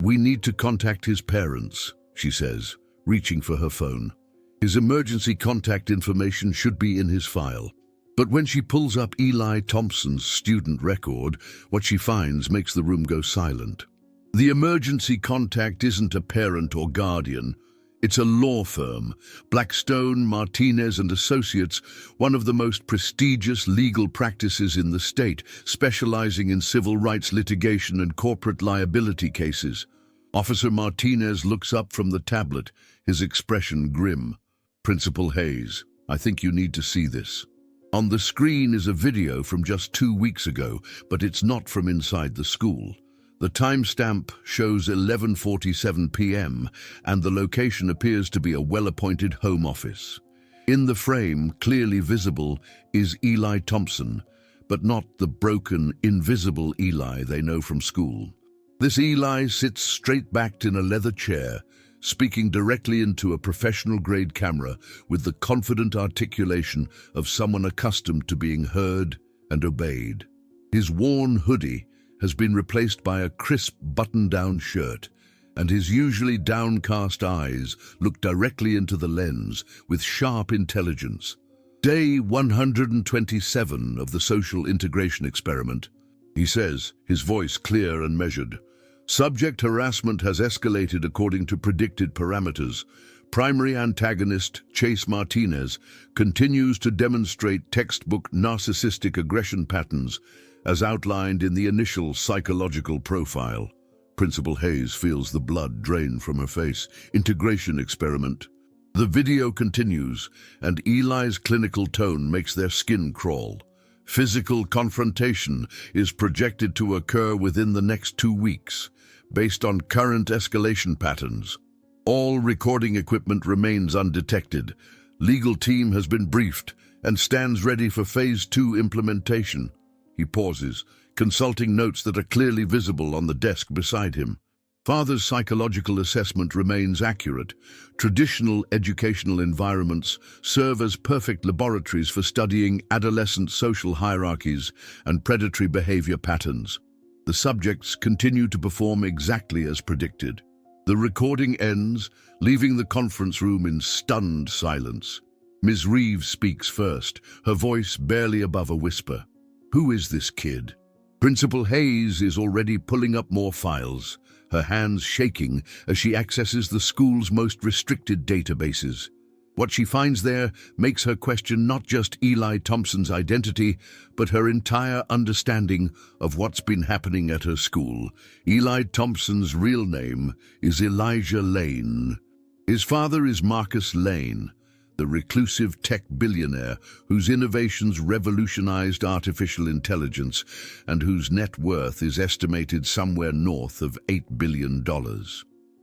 "We need to contact his parents," she says, reaching for her phone. His emergency contact information should be in his file. But when she pulls up Eli Thompson's student record, what she finds makes the room go silent. The emergency contact isn't a parent or guardian. It's a law firm, Blackstone, Martinez and Associates, one of the most prestigious legal practices in the state, specializing in civil rights litigation and corporate liability cases. Officer Martinez looks up from the tablet, his expression grim. "Principal Hayes, I think you need to see this." On the screen is a video from just 2 weeks ago, but it's not from inside the school. The timestamp shows 11:47 p.m., and the location appears to be a well-appointed home office. In the frame, clearly visible, is Eli Thompson, but not the broken, invisible Eli they know from school. This Eli sits straight-backed in a leather chair, speaking directly into a professional-grade camera with the confident articulation of someone accustomed to being heard and obeyed. His worn hoodie has been replaced by a crisp button-down shirt, and his usually downcast eyes look directly into the lens with sharp intelligence. Day 127 of the social integration experiment, he says, his voice clear and measured. Subject harassment has escalated according to predicted parameters. Primary antagonist, Chase Martinez, continues to demonstrate textbook narcissistic aggression patterns as outlined in the initial psychological profile. Principal Hayes feels the blood drain from her face. Integration experiment. The video continues, and Eli's clinical tone makes their skin crawl. Physical confrontation is projected to occur within the next 2 weeks, based on current escalation patterns. All recording equipment remains undetected. Legal team has been briefed and stands ready for Phase 2 implementation. He pauses, consulting notes that are clearly visible on the desk beside him. Father's psychological assessment remains accurate. Traditional educational environments serve as perfect laboratories for studying adolescent social hierarchies and predatory behavior patterns. The subjects continue to perform exactly as predicted. The recording ends, leaving the conference room in stunned silence. Ms. Reeves speaks first, her voice barely above a whisper. "Who is this kid?" Principal Hayes is already pulling up more files, her hands shaking as she accesses the school's most restricted databases. What she finds there makes her question not just Eli Thompson's identity, but her entire understanding of what's been happening at her school. Eli Thompson's real name is Elijah Lane. His father is Marcus Lane, the reclusive tech billionaire whose innovations revolutionized artificial intelligence and whose net worth is estimated somewhere north of $8 billion.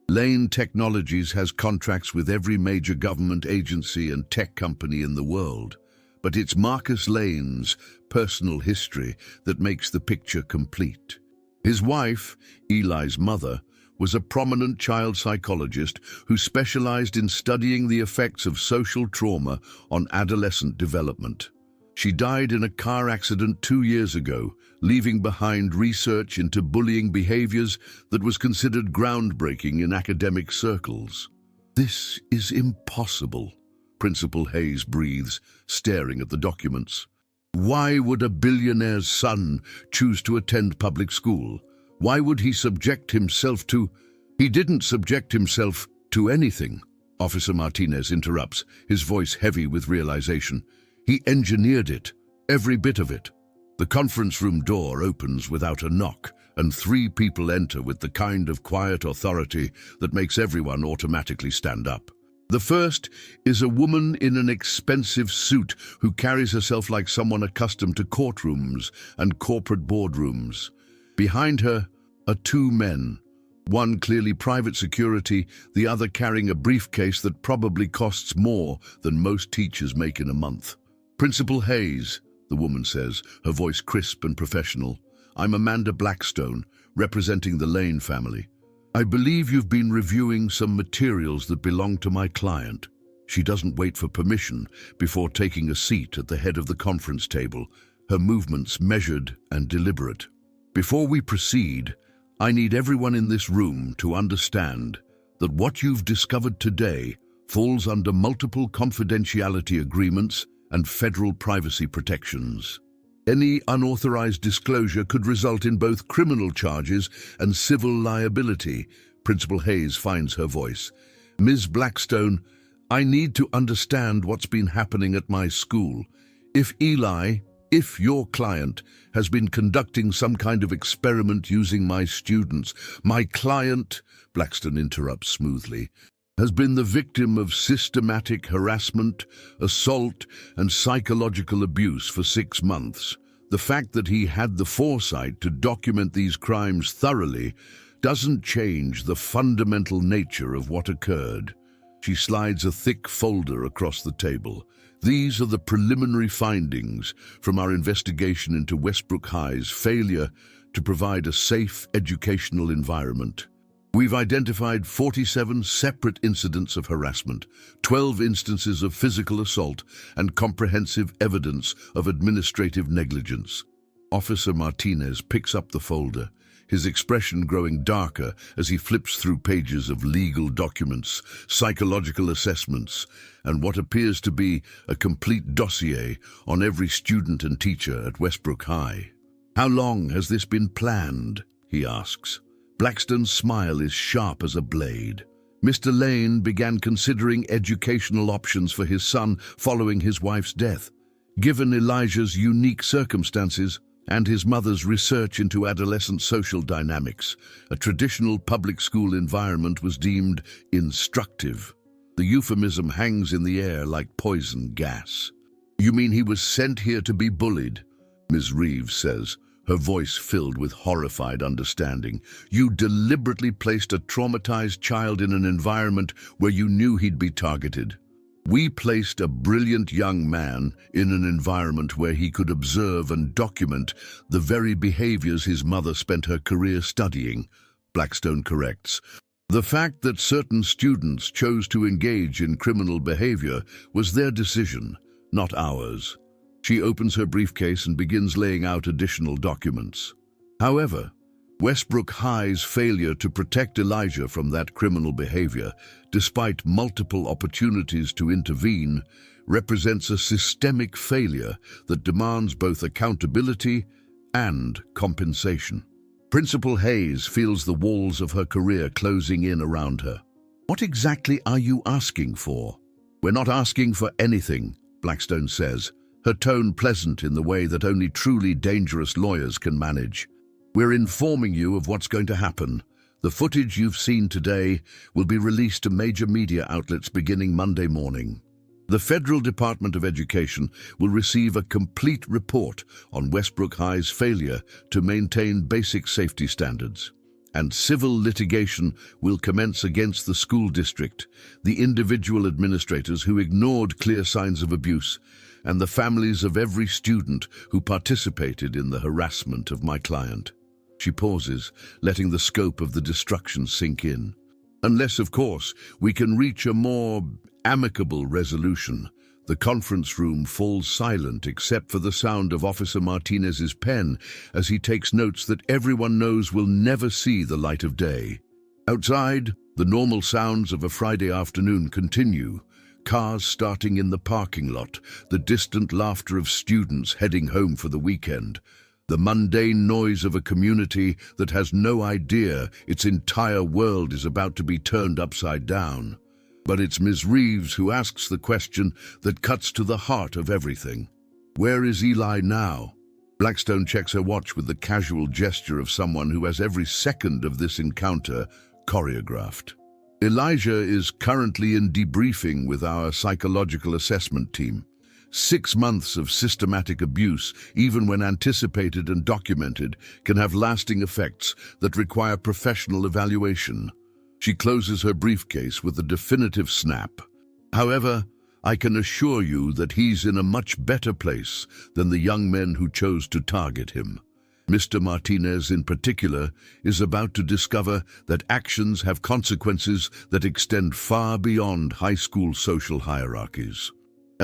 Lane Technologies has contracts with every major government agency and tech company in the world, but it's Marcus Lane's personal history that makes the picture complete. His wife, Eli's mother, was a prominent child psychologist who specialized in studying the effects of social trauma on adolescent development. She died in a car accident 2 years ago, leaving behind research into bullying behaviors that was considered groundbreaking in academic circles. "This is impossible," Principal Hayes breathes, staring at the documents. "Why would a billionaire's son choose to attend public school? Why would he subject himself to—" "He didn't subject himself to anything," Officer Martinez interrupts, his voice heavy with realization. "He engineered it, every bit of it." The conference room door opens without a knock, and 3 people enter with the kind of quiet authority that makes everyone automatically stand up. The first is a woman in an expensive suit who carries herself like someone accustomed to courtrooms and corporate boardrooms. Behind her are 2 men, one clearly private security, the other carrying a briefcase that probably costs more than most teachers make in a month. "Principal Hayes," the woman says, her voice crisp and professional. "I'm Amanda Blackstone, representing the Lane family. I believe you've been reviewing some materials that belong to my client." She doesn't wait for permission before taking a seat at the head of the conference table, her movements measured and deliberate. "Before we proceed, I need everyone in this room to understand that what you've discovered today falls under multiple confidentiality agreements and federal privacy protections. Any unauthorized disclosure could result in both criminal charges and civil liability. Principal Hayes finds her voice. Ms. Blackstone, I need to understand what's been happening at my school. If your client has been conducting some kind of experiment using my students, my client, Blackstone interrupts smoothly, has been the victim of systematic harassment, assault, and psychological abuse for 6 months. The fact that he had the foresight to document these crimes thoroughly doesn't change the fundamental nature of what occurred. She slides a thick folder across the table. These are the preliminary findings from our investigation into Westbrook High's failure to provide a safe educational environment. We've identified 47 separate incidents of harassment, 12 instances of physical assault, and comprehensive evidence of administrative negligence. Officer Martinez picks up the folder, his expression growing darker as he flips through pages of legal documents, psychological assessments, and what appears to be a complete dossier on every student and teacher at Westbrook High. How long has this been planned? He asks. Blackstone's smile is sharp as a blade. Mr. Lane began considering educational options for his son following his wife's death. Given Elijah's unique circumstances and his mother's research into adolescent social dynamics, a traditional public school environment was deemed instructive. The euphemism hangs in the air like poison gas. You mean he was sent here to be bullied? Ms. Reeves says, her voice filled with horrified understanding. You deliberately placed a traumatized child in an environment where you knew he'd be targeted. We placed a brilliant young man in an environment where he could observe and document the very behaviors his mother spent her career studying, Blackstone corrects. The fact that certain students chose to engage in criminal behavior was their decision, not ours. She opens her briefcase and begins laying out additional documents. However, Westbrook High's failure to protect Elijah from that criminal behavior, despite multiple opportunities to intervene, represents a systemic failure that demands both accountability and compensation. Principal Hayes feels the walls of her career closing in around her. What exactly are you asking for? We're not asking for anything, Blackstone says, her tone pleasant in the way that only truly dangerous lawyers can manage. We're informing you of what's going to happen. The footage you've seen today will be released to major media outlets beginning Monday morning. The Federal Department of Education will receive a complete report on Westbrook High's failure to maintain basic safety standards. And civil litigation will commence against the school district, the individual administrators who ignored clear signs of abuse, and the families of every student who participated in the harassment of my client. She pauses, letting the scope of the destruction sink in. Unless, of course, we can reach a more amicable resolution. The conference room falls silent except for the sound of Officer Martinez's pen as he takes notes that everyone knows will never see the light of day. Outside, the normal sounds of a Friday afternoon continue. Cars starting in the parking lot, the distant laughter of students heading home for the weekend, the mundane noise of a community that has no idea its entire world is about to be turned upside down. But it's Ms. Reeves who asks the question that cuts to the heart of everything. Where is Eli now? Blackstone checks her watch with the casual gesture of someone who has every second of this encounter choreographed. Elijah is currently in debriefing with our psychological assessment team. 6 months of systematic abuse, even when anticipated and documented, can have lasting effects that require professional evaluation. She closes her briefcase with a definitive snap. However, I can assure you that he's in a much better place than the young men who chose to target him. Mr. Martinez, in particular, is about to discover that actions have consequences that extend far beyond high school social hierarchies.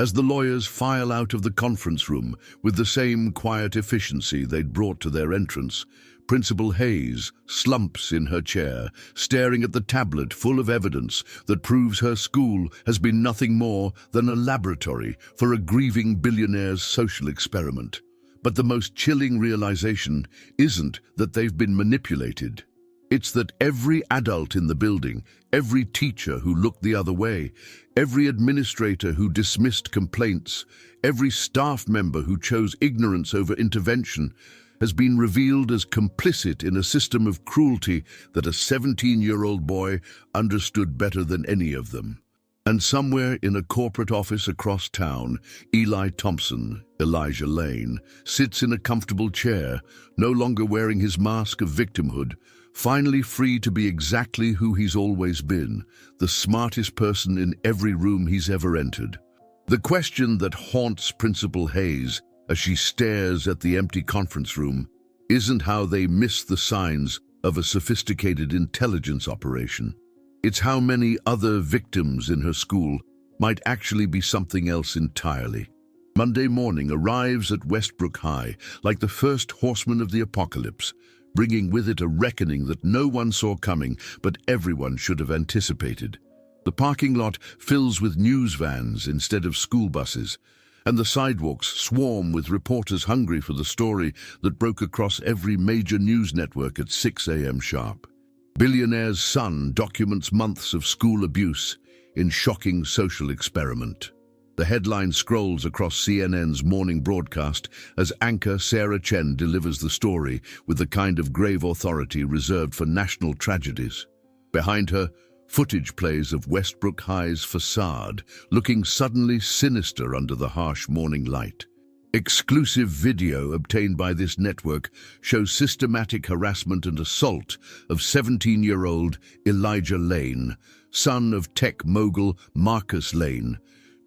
As the lawyers file out of the conference room with the same quiet efficiency they'd brought to their entrance, Principal Hayes slumps in her chair, staring at the tablet full of evidence that proves her school has been nothing more than a laboratory for a grieving billionaire's social experiment. But the most chilling realization isn't that they've been manipulated. It's that every adult in the building, every teacher who looked the other way, every administrator who dismissed complaints, every staff member who chose ignorance over intervention, has been revealed as complicit in a system of cruelty that a 17-year-old boy understood better than any of them. And somewhere in a corporate office across town, Eli Thompson, Elijah Lane, sits in a comfortable chair, no longer wearing his mask of victimhood, finally free to be exactly who he's always been, the smartest person in every room he's ever entered. The question that haunts Principal Hayes as she stares at the empty conference room isn't how they miss the signs of a sophisticated intelligence operation. It's how many other victims in her school might actually be something else entirely. Monday morning arrives at Westbrook High like the first horseman of the apocalypse, bringing with it a reckoning that no one saw coming, but everyone should have anticipated. The parking lot fills with news vans instead of school buses, and the sidewalks swarm with reporters hungry for the story that broke across every major news network at 6 a.m. sharp. Billionaire's son documents months of school abuse in shocking social experiment. The headline scrolls across CNN's morning broadcast as anchor Sarah Chen delivers the story with the kind of grave authority reserved for national tragedies. Behind her, footage plays of Westbrook High's facade, looking suddenly sinister under the harsh morning light. Exclusive video obtained by this network shows systematic harassment and assault of 17-year-old Elijah Lane, son of tech mogul Marcus Lane,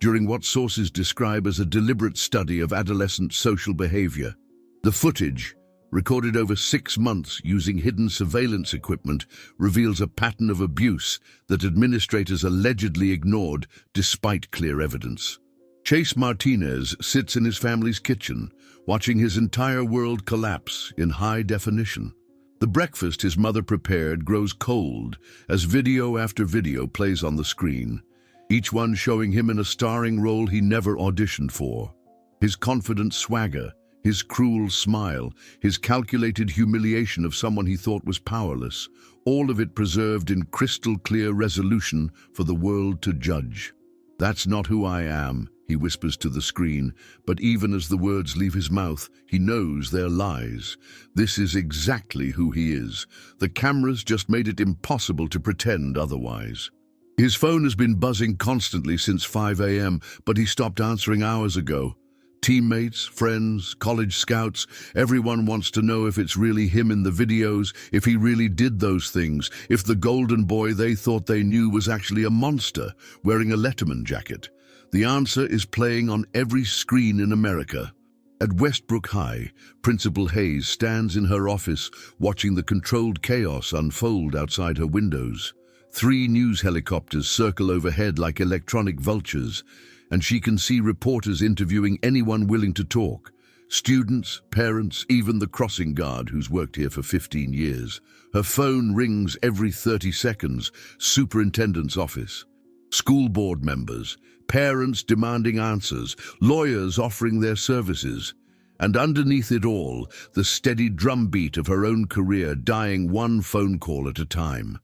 during what sources describe as a deliberate study of adolescent social behavior. The footage, recorded over 6 months using hidden surveillance equipment, reveals a pattern of abuse that administrators allegedly ignored despite clear evidence. Chase Martinez sits in his family's kitchen, watching his entire world collapse in high definition. The breakfast his mother prepared grows cold as video after video plays on the screen, each one showing him in a starring role he never auditioned for. His confident swagger, his cruel smile, his calculated humiliation of someone he thought was powerless, all of it preserved in crystal-clear resolution for the world to judge. "That's not who I am," he whispers to the screen, but even as the words leave his mouth, he knows they're lies. This is exactly who he is. The cameras just made it impossible to pretend otherwise. His phone has been buzzing constantly since 5 a.m., but he stopped answering hours ago. Teammates, friends, college scouts, everyone wants to know if it's really him in the videos, if he really did those things, if the golden boy they thought they knew was actually a monster wearing a Letterman jacket. The answer is playing on every screen in America. At Westbrook High, Principal Hayes stands in her office watching the controlled chaos unfold outside her windows. 3 news helicopters circle overhead like electronic vultures, and she can see reporters interviewing anyone willing to talk. Students, parents, even the crossing guard who's worked here for 15 years. Her phone rings every 30 seconds, superintendent's office. School board members, parents demanding answers, lawyers offering their services. And underneath it all, the steady drumbeat of her own career dying one phone call at a time.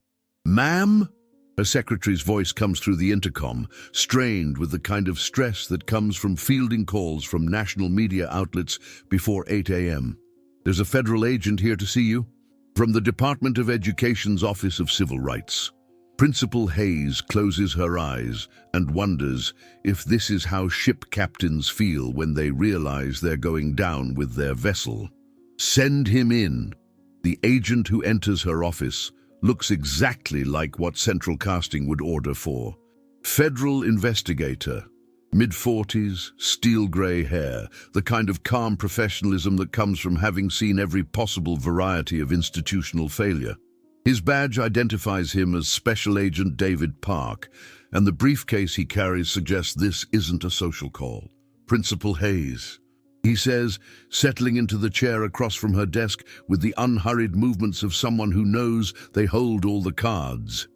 "Ma'am?" Her secretary's voice comes through the intercom, strained with the kind of stress that comes from fielding calls from national media outlets before 8 a.m. "There's a federal agent here to see you." From the Department of Education's Office of Civil Rights. Principal Hayes closes her eyes and wonders if this is how ship captains feel when they realize they're going down with their vessel. "Send him in." The agent who enters her office looks exactly like what Central Casting would order for. Federal investigator, mid-40s, steel grey hair, the kind of calm professionalism that comes from having seen every possible variety of institutional failure. His badge identifies him as Special Agent David Park, and the briefcase he carries suggests this isn't a social call. Principal Hayes, he says, settling into the chair across from her desk with the unhurried movements of someone who knows they hold all the cards.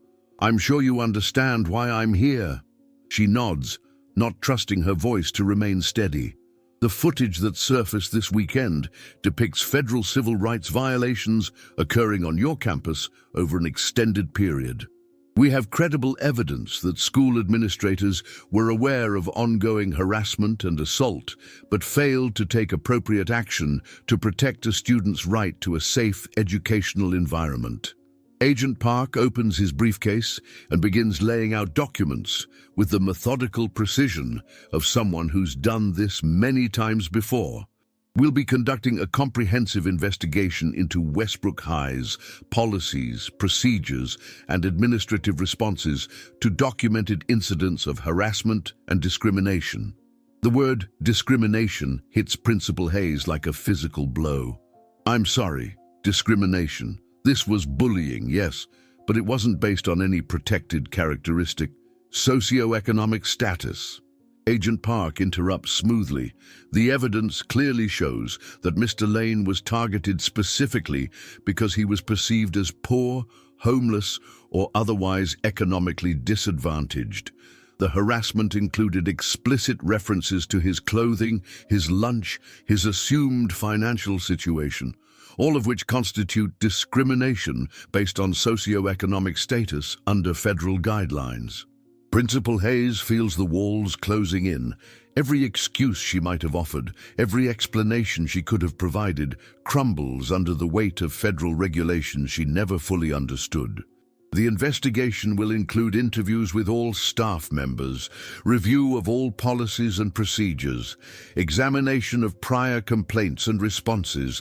I'm sure you understand why I'm here. She nods, not trusting her voice to remain steady. The footage that surfaced this weekend depicts federal civil rights violations occurring on your campus over an extended period. We have credible evidence that school administrators were aware of ongoing harassment and assault, but failed to take appropriate action to protect a student's right to a safe educational environment. Agent Park opens his briefcase and begins laying out documents with the methodical precision of someone who's done this many times before. We'll be conducting a comprehensive investigation into Westbrook High's policies, procedures, and administrative responses to documented incidents of harassment and discrimination. The word discrimination hits Principal Hayes like a physical blow. I'm sorry, discrimination. This was bullying, yes, but it wasn't based on any protected characteristic. Socioeconomic status. Agent Park interrupts smoothly. The evidence clearly shows that Mr. Lane was targeted specifically because he was perceived as poor, homeless, or otherwise economically disadvantaged. The harassment included explicit references to his clothing, his lunch, his assumed financial situation, all of which constitute discrimination based on socioeconomic status under federal guidelines. Principal Hayes feels the walls closing in. Every excuse she might have offered, every explanation she could have provided, crumbles under the weight of federal regulations she never fully understood. The investigation will include interviews with all staff members, review of all policies and procedures, examination of prior complaints and responses,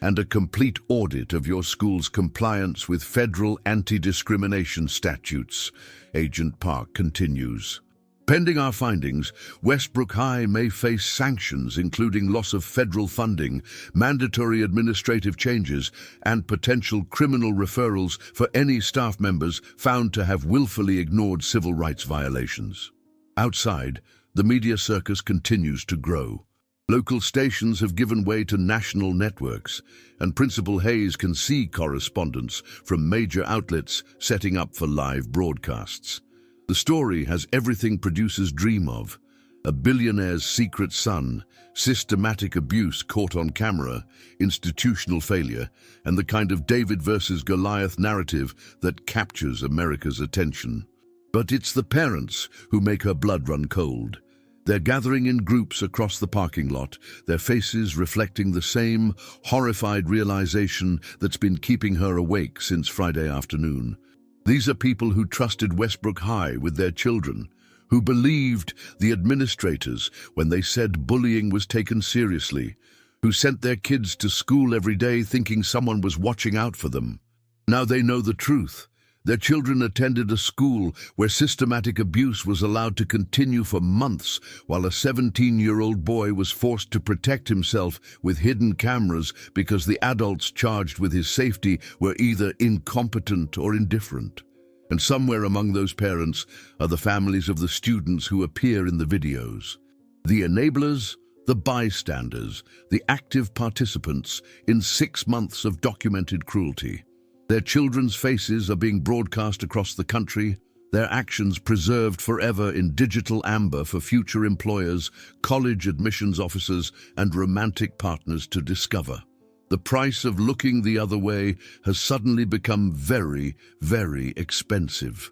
and a complete audit of your school's compliance with federal anti-discrimination statutes, Agent Park continues. Pending our findings, Westbrook High may face sanctions including loss of federal funding, mandatory administrative changes, and potential criminal referrals for any staff members found to have willfully ignored civil rights violations. Outside, the media circus continues to grow. Local stations have given way to national networks, and Principal Hayes can see correspondence from major outlets setting up for live broadcasts. The story has everything producers dream of: a billionaire's secret son, systematic abuse caught on camera, institutional failure, and the kind of David versus Goliath narrative that captures America's attention. But it's the parents who make her blood run cold. They're gathering in groups across the parking lot, their faces reflecting the same horrified realization that's been keeping her awake since Friday afternoon. These are people who trusted Westbrook High with their children, who believed the administrators when they said bullying was taken seriously, who sent their kids to school every day thinking someone was watching out for them. Now they know the truth. Their children attended a school where systematic abuse was allowed to continue for months, while a 17-year-old boy was forced to protect himself with hidden cameras because the adults charged with his safety were either incompetent or indifferent. And somewhere among those parents are the families of the students who appear in the videos. The enablers, the bystanders, the active participants in 6 months of documented cruelty. Their children's faces are being broadcast across the country, their actions preserved forever in digital amber for future employers, college admissions officers, and romantic partners to discover. The price of looking the other way has suddenly become very, very expensive.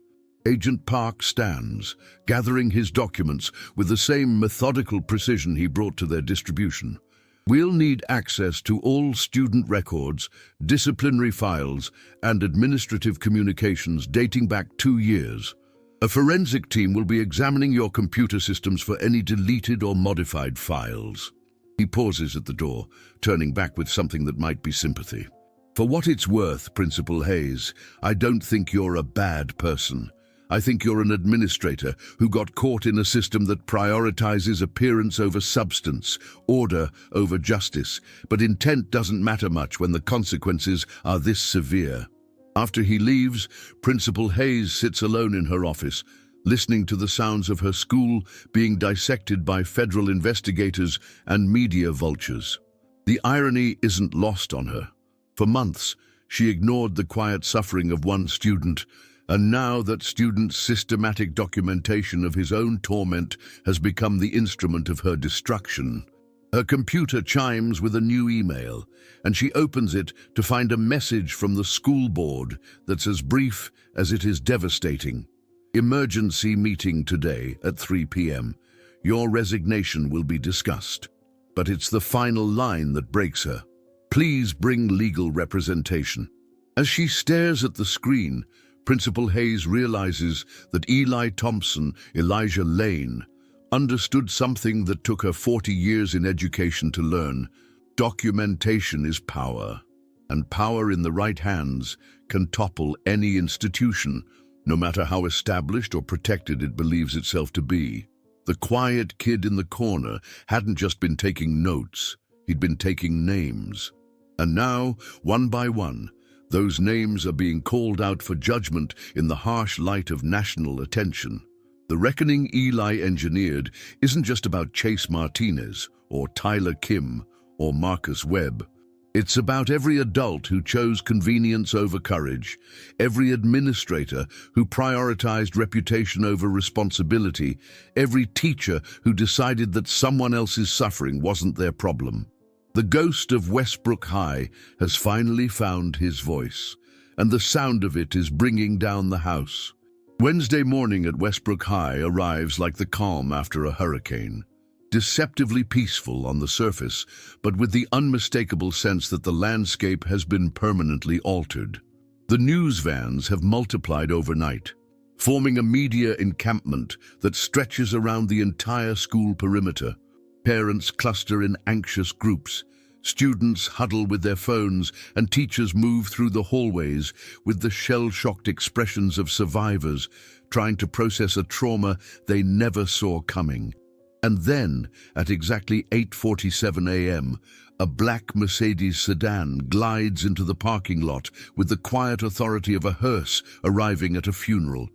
Agent Park stands, gathering his documents with the same methodical precision he brought to their distribution. We'll need access to all student records, disciplinary files, and administrative communications dating back 2 years. A forensic team will be examining your computer systems for any deleted or modified files. He pauses at the door, turning back with something that might be sympathy. For what it's worth, Principal Hayes, I don't think you're a bad person. I think you're an administrator who got caught in a system that prioritizes appearance over substance, order over justice, but intent doesn't matter much when the consequences are this severe. After he leaves, Principal Hayes sits alone in her office, listening to the sounds of her school being dissected by federal investigators and media vultures. The irony isn't lost on her. For months, she ignored the quiet suffering of one student, and now that student's systematic documentation of his own torment has become the instrument of her destruction. Her computer chimes with a new email, and she opens it to find a message from the school board that's as brief as it is devastating. Emergency meeting today at 3 p.m. Your resignation will be discussed. But it's the final line that breaks her. Please bring legal representation. As she stares at the screen, Principal Hayes realizes that Eli Thompson, Elijah Lane, understood something that took her 40 years in education to learn. Documentation is power, and power in the right hands can topple any institution, no matter how established or protected it believes itself to be. The quiet kid in the corner hadn't just been taking notes, he'd been taking names. And now, one by one, those names are being called out for judgment in the harsh light of national attention. The reckoning Eli engineered isn't just about Chase Martinez or Tyler Kim or Marcus Webb. It's about every adult who chose convenience over courage, every administrator who prioritized reputation over responsibility, every teacher who decided that someone else's suffering wasn't their problem. The ghost of Westbrook High has finally found his voice, and the sound of it is bringing down the house. Wednesday morning at Westbrook High arrives like the calm after a hurricane. Deceptively peaceful on the surface, but with the unmistakable sense that the landscape has been permanently altered. The news vans have multiplied overnight, forming a media encampment that stretches around the entire school perimeter. Parents cluster in anxious groups, students huddle with their phones, and teachers move through the hallways with the shell-shocked expressions of survivors trying to process a trauma they never saw coming. And then, at exactly 8:47 a.m., a black Mercedes sedan glides into the parking lot with the quiet authority of a hearse arriving at a funeral.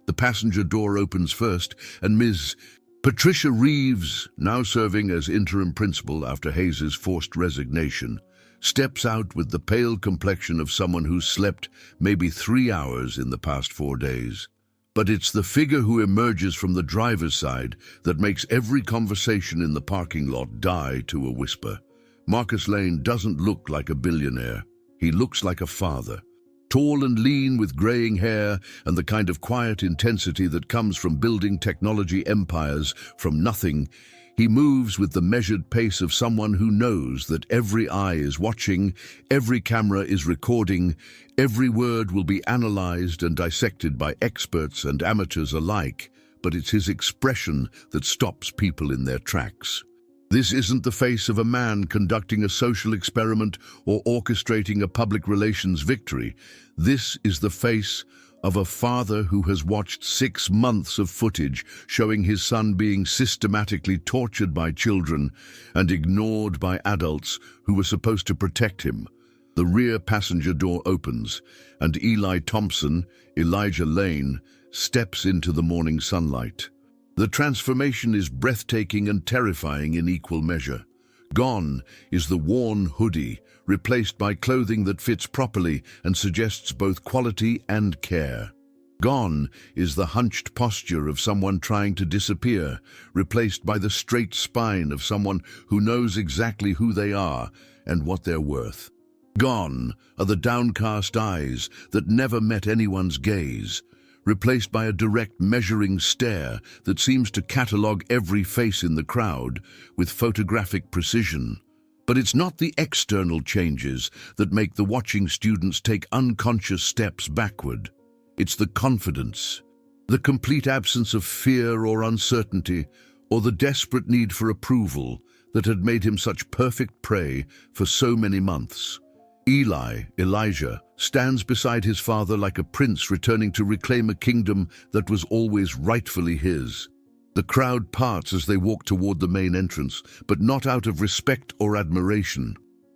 The passenger door opens first, and Ms. Patricia Reeves, now serving as interim principal after Hayes's forced resignation, steps out with the pale complexion of someone who's slept maybe 3 hours in the past 4 days. But it's the figure who emerges from the driver's side that makes every conversation in the parking lot die to a whisper. Marcus Lane doesn't look like a billionaire. He looks like a father. Tall and lean with graying hair and the kind of quiet intensity that comes from building technology empires from nothing, he moves with the measured pace of someone who knows that every eye is watching, every camera is recording, every word will be analyzed and dissected by experts and amateurs alike, but it's his expression that stops people in their tracks. This isn't the face of a man conducting a social experiment or orchestrating a public relations victory. This is the face of a father who has watched 6 months of footage showing his son being systematically tortured by children and ignored by adults who were supposed to protect him. The rear passenger door opens, and Eli Thompson, Elijah Lane, steps into the morning sunlight. The transformation is breathtaking and terrifying in equal measure. Gone is the worn hoodie, replaced by clothing that fits properly and suggests both quality and care. Gone is the hunched posture of someone trying to disappear, replaced by the straight spine of someone who knows exactly who they are and what they're worth. Gone are the downcast eyes that never met anyone's gaze, replaced by a direct measuring stare that seems to catalogue every face in the crowd with photographic precision. But it's not the external changes that make the watching students take unconscious steps backward. It's the confidence, the complete absence of fear or uncertainty, or the desperate need for approval that had made him such perfect prey for so many months. Elijah, stands beside his father like a prince returning to reclaim a kingdom that was always rightfully his. The crowd parts as they walk toward the main entrance, but not out of respect or admiration.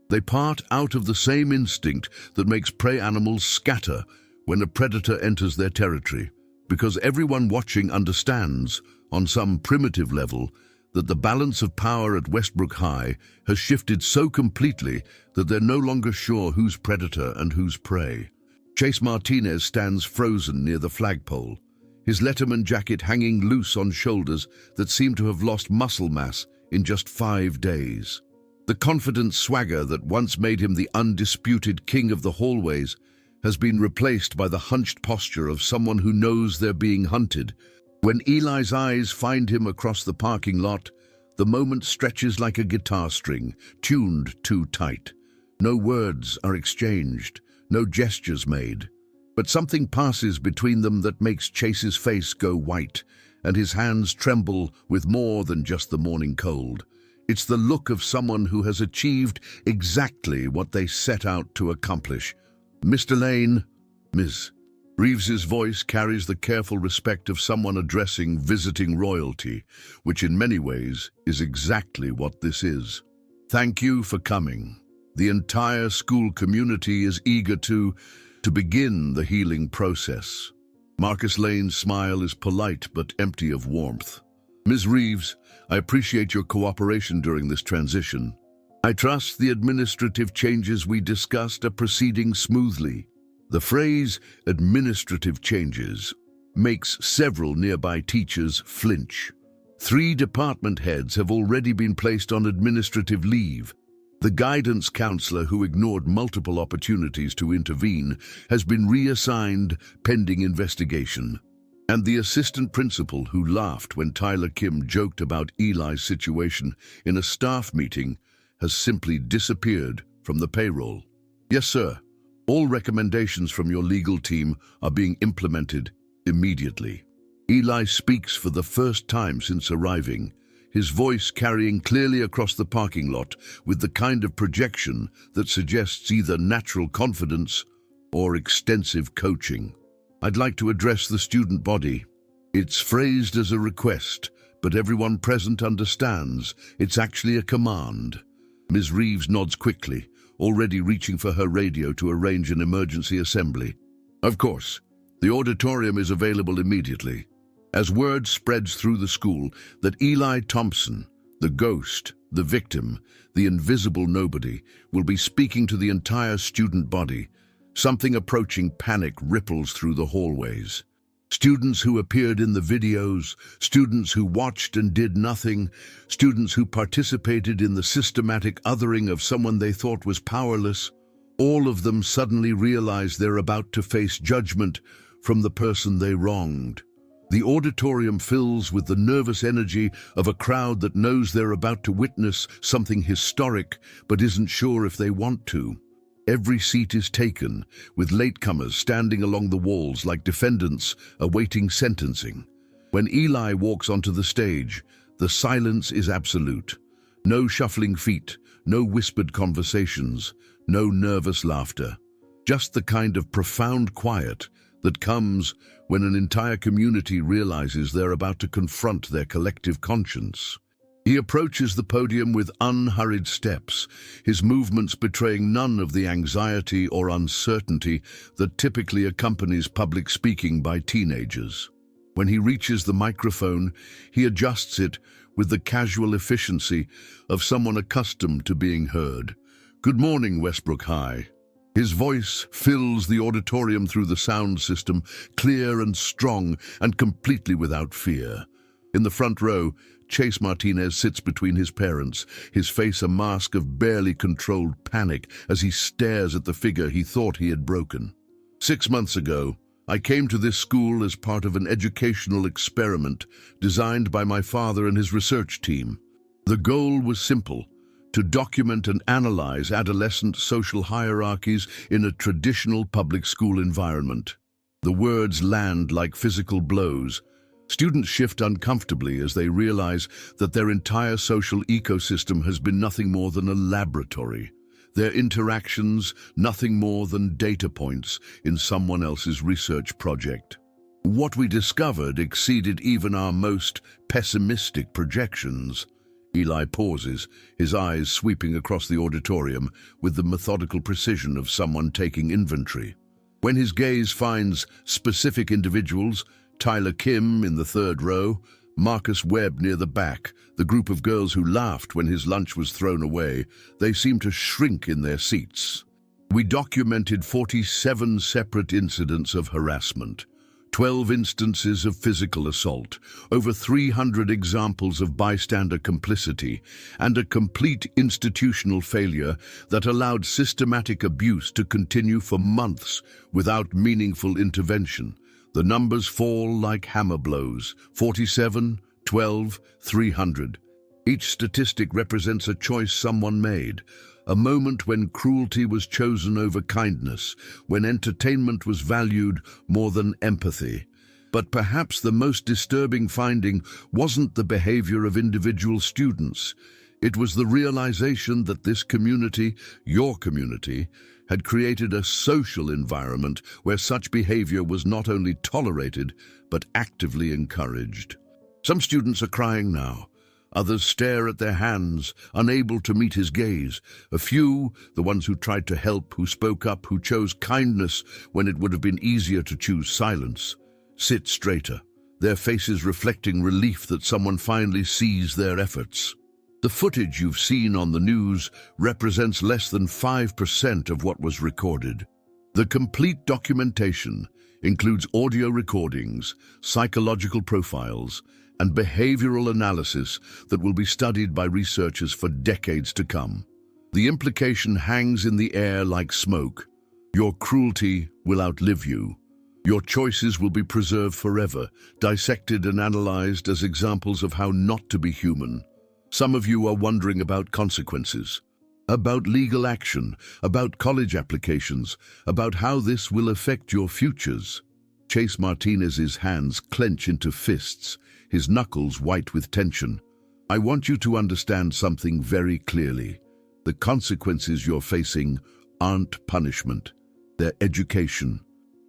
They part out of the same instinct that makes prey animals scatter when a predator enters their territory, because everyone watching understands, on some primitive level, that the balance of power at Westbrook High has shifted so completely that they're no longer sure who's predator and who's prey. Chase Martinez stands frozen near the flagpole, his Letterman jacket hanging loose on shoulders that seem to have lost muscle mass in just 5 days. The confident swagger that once made him the undisputed king of the hallways has been replaced by the hunched posture of someone who knows they're being hunted. When Eli's eyes find him across the parking lot, the moment stretches like a guitar string, tuned too tight. No words are exchanged, no gestures made, but something passes between them that makes Chase's face go white, and his hands tremble with more than just the morning cold. It's the look of someone who has achieved exactly what they set out to accomplish. "Mr. Lane, Ms." Reeves's voice carries the careful respect of someone addressing visiting royalty, which in many ways is exactly what this is. "Thank you for coming. The entire school community is eager to begin the healing process." Marcus Lane's smile is polite but empty of warmth. "Ms. Reeves, I appreciate your cooperation during this transition. I trust the administrative changes we discussed are proceeding smoothly." The phrase "administrative changes" makes several nearby teachers flinch. 3 department heads have already been placed on administrative leave. The guidance counselor who ignored multiple opportunities to intervene has been reassigned pending investigation. And the assistant principal who laughed when Tyler Kim joked about Eli's situation in a staff meeting has simply disappeared from the payroll. "Yes, sir. All recommendations from your legal team are being implemented immediately." Eli speaks for the first time since arriving, his voice carrying clearly across the parking lot with the kind of projection that suggests either natural confidence or extensive coaching. "I'd like to address the student body." It's phrased as a request, but everyone present understands it's actually a command. Ms. Reeves nods quickly, already reaching for her radio to arrange an emergency assembly. "Of course, the auditorium is available immediately." As word spreads through the school that Eli Thompson, the ghost, the victim, the invisible nobody, will be speaking to the entire student body, something approaching panic ripples through the hallways. Students who appeared in the videos, students who watched and did nothing, students who participated in the systematic othering of someone they thought was powerless, all of them suddenly realize they're about to face judgment from the person they wronged. The auditorium fills with the nervous energy of a crowd that knows they're about to witness something historic but isn't sure if they want to. Every seat is taken, with latecomers standing along the walls like defendants awaiting sentencing. When Eli walks onto the stage, the silence is absolute. No shuffling feet, no whispered conversations, no nervous laughter. Just the kind of profound quiet that comes when an entire community realizes they're about to confront their collective conscience. He approaches the podium with unhurried steps, his movements betraying none of the anxiety or uncertainty that typically accompanies public speaking by teenagers. When he reaches the microphone, he adjusts it with the casual efficiency of someone accustomed to being heard. "Good morning, Westbrook High." His voice fills the auditorium through the sound system, clear and strong and completely without fear. In the front row, Chase Martinez sits between his parents, his face a mask of barely controlled panic as he stares at the figure he thought he had broken. "6 months ago, I came to this school as part of an educational experiment designed by my father and his research team. The goal was simple: to document and analyze adolescent social hierarchies in a traditional public school environment." The words land like physical blows. Students shift uncomfortably as they realize that their entire social ecosystem has been nothing more than a laboratory. Their interactions, nothing more than data points in someone else's research project. What we discovered exceeded even our most pessimistic projections. Eli pauses, his eyes sweeping across the auditorium with the methodical precision of someone taking inventory. When his gaze finds specific individuals, Tyler Kim in the third row, Marcus Webb near the back, the group of girls who laughed when his lunch was thrown away, they seem to shrink in their seats. We documented 47 separate incidents of harassment, 12 instances of physical assault, over 300 examples of bystander complicity, and a complete institutional failure that allowed systematic abuse to continue for months without meaningful intervention. The numbers fall like hammer blows: 47, 12, 300. Each statistic represents a choice someone made, a moment when cruelty was chosen over kindness, when entertainment was valued more than empathy. But perhaps the most disturbing finding wasn't the behavior of individual students. It was the realization that this community, your community, had created a social environment where such behavior was not only tolerated, but actively encouraged. Some students are crying now. Others stare at their hands, unable to meet his gaze. A few, the ones who tried to help, who spoke up, who chose kindness when it would have been easier to choose silence, sit straighter, their faces reflecting relief that someone finally sees their efforts. The footage you've seen on the news represents less than 5% of what was recorded. The complete documentation includes audio recordings, psychological profiles, and behavioral analysis that will be studied by researchers for decades to come. The implication hangs in the air like smoke. Your cruelty will outlive you. Your choices will be preserved forever, dissected and analyzed as examples of how not to be human. Some of you are wondering about consequences, about legal action, about college applications, about how this will affect your futures. Chase Martinez's hands clench into fists, his knuckles white with tension. I want you to understand something very clearly. The consequences you're facing aren't punishment, they're education.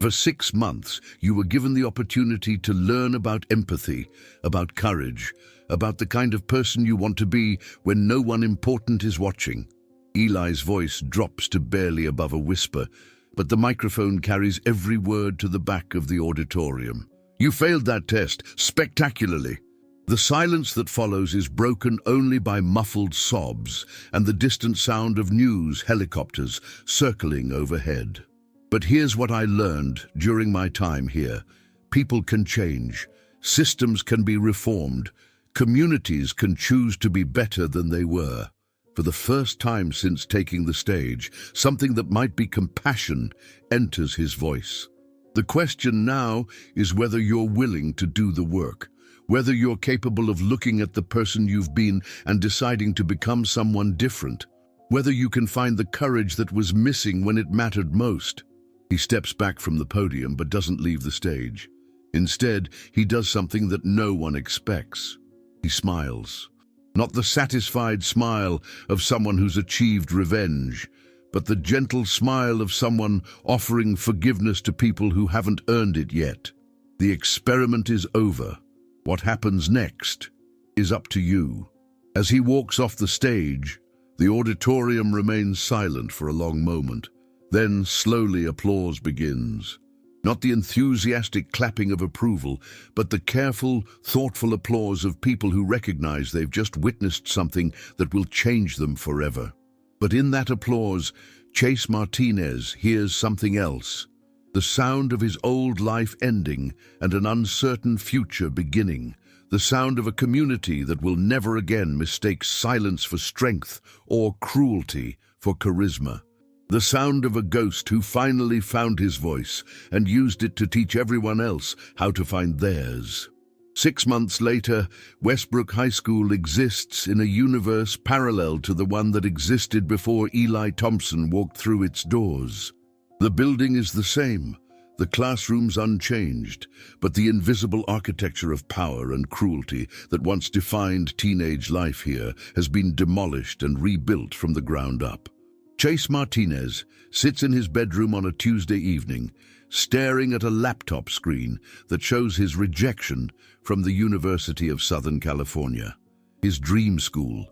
For 6 months, you were given the opportunity to learn about empathy, about courage, about the kind of person you want to be when no one important is watching. Eli's voice drops to barely above a whisper, but the microphone carries every word to the back of the auditorium. You failed that test spectacularly. The silence that follows is broken only by muffled sobs and the distant sound of news helicopters circling overhead. But here's what I learned during my time here. People can change. Systems can be reformed. Communities can choose to be better than they were. For the first time since taking the stage, something that might be compassion enters his voice. The question now is whether you're willing to do the work, whether you're capable of looking at the person you've been and deciding to become someone different, whether you can find the courage that was missing when it mattered most. He steps back from the podium but doesn't leave the stage. Instead, he does something that no one expects. He smiles. Not the satisfied smile of someone who's achieved revenge, but the gentle smile of someone offering forgiveness to people who haven't earned it yet. The experiment is over. What happens next is up to you. As he walks off the stage, the auditorium remains silent for a long moment. Then slowly applause begins. Not the enthusiastic clapping of approval, but the careful, thoughtful applause of people who recognize they've just witnessed something that will change them forever. But in that applause, Chase Martinez hears something else. The sound of his old life ending and an uncertain future beginning. The sound of a community that will never again mistake silence for strength or cruelty for charisma. The sound of a ghost who finally found his voice and used it to teach everyone else how to find theirs. 6 months later, Westbrook High School exists in a universe parallel to the one that existed before Eli Thompson walked through its doors. The building is the same, the classrooms unchanged, but the invisible architecture of power and cruelty that once defined teenage life here has been demolished and rebuilt from the ground up. Chase Martinez sits in his bedroom on a Tuesday evening, staring at a laptop screen that shows his rejection from the University of Southern California. his dream school,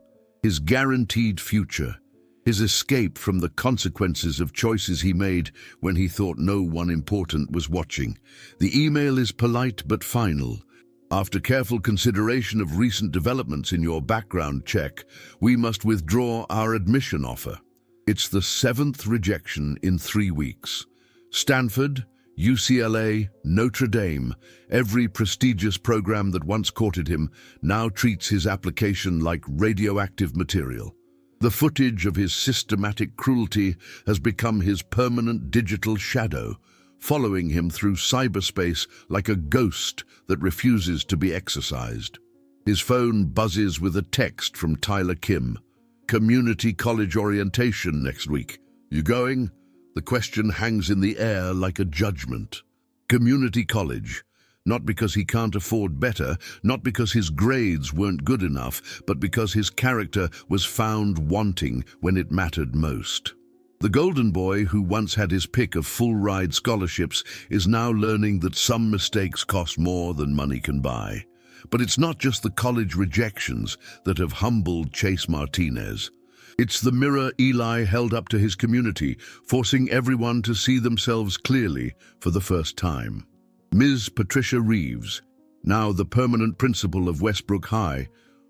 his guaranteed future, his escape from the consequences of choices he made when he thought no one important was watching. The email is polite but final. After careful consideration of recent developments in your background check, we must withdraw our admission offer. It's the 7th rejection in 3 weeks. Stanford, UCLA, Notre Dame, every prestigious program that once courted him now treats his application like radioactive material. The footage of his systematic cruelty has become his permanent digital shadow, following him through cyberspace like a ghost that refuses to be exorcised. His phone buzzes with a text from Tyler Kim. Community college orientation next week. You going? The question hangs in the air like a judgment. Community college. Not because he can't afford better, not because his grades weren't good enough, but because his character was found wanting when it mattered most. The golden boy who once had his pick of full-ride scholarships is now learning that some mistakes cost more than money can buy. But it's not just the college rejections that have humbled Chase Martinez. It's the mirror Eli held up to his community, forcing everyone to see themselves clearly for the first time. Ms. Patricia Reeves, now the permanent principal of Westbrook High,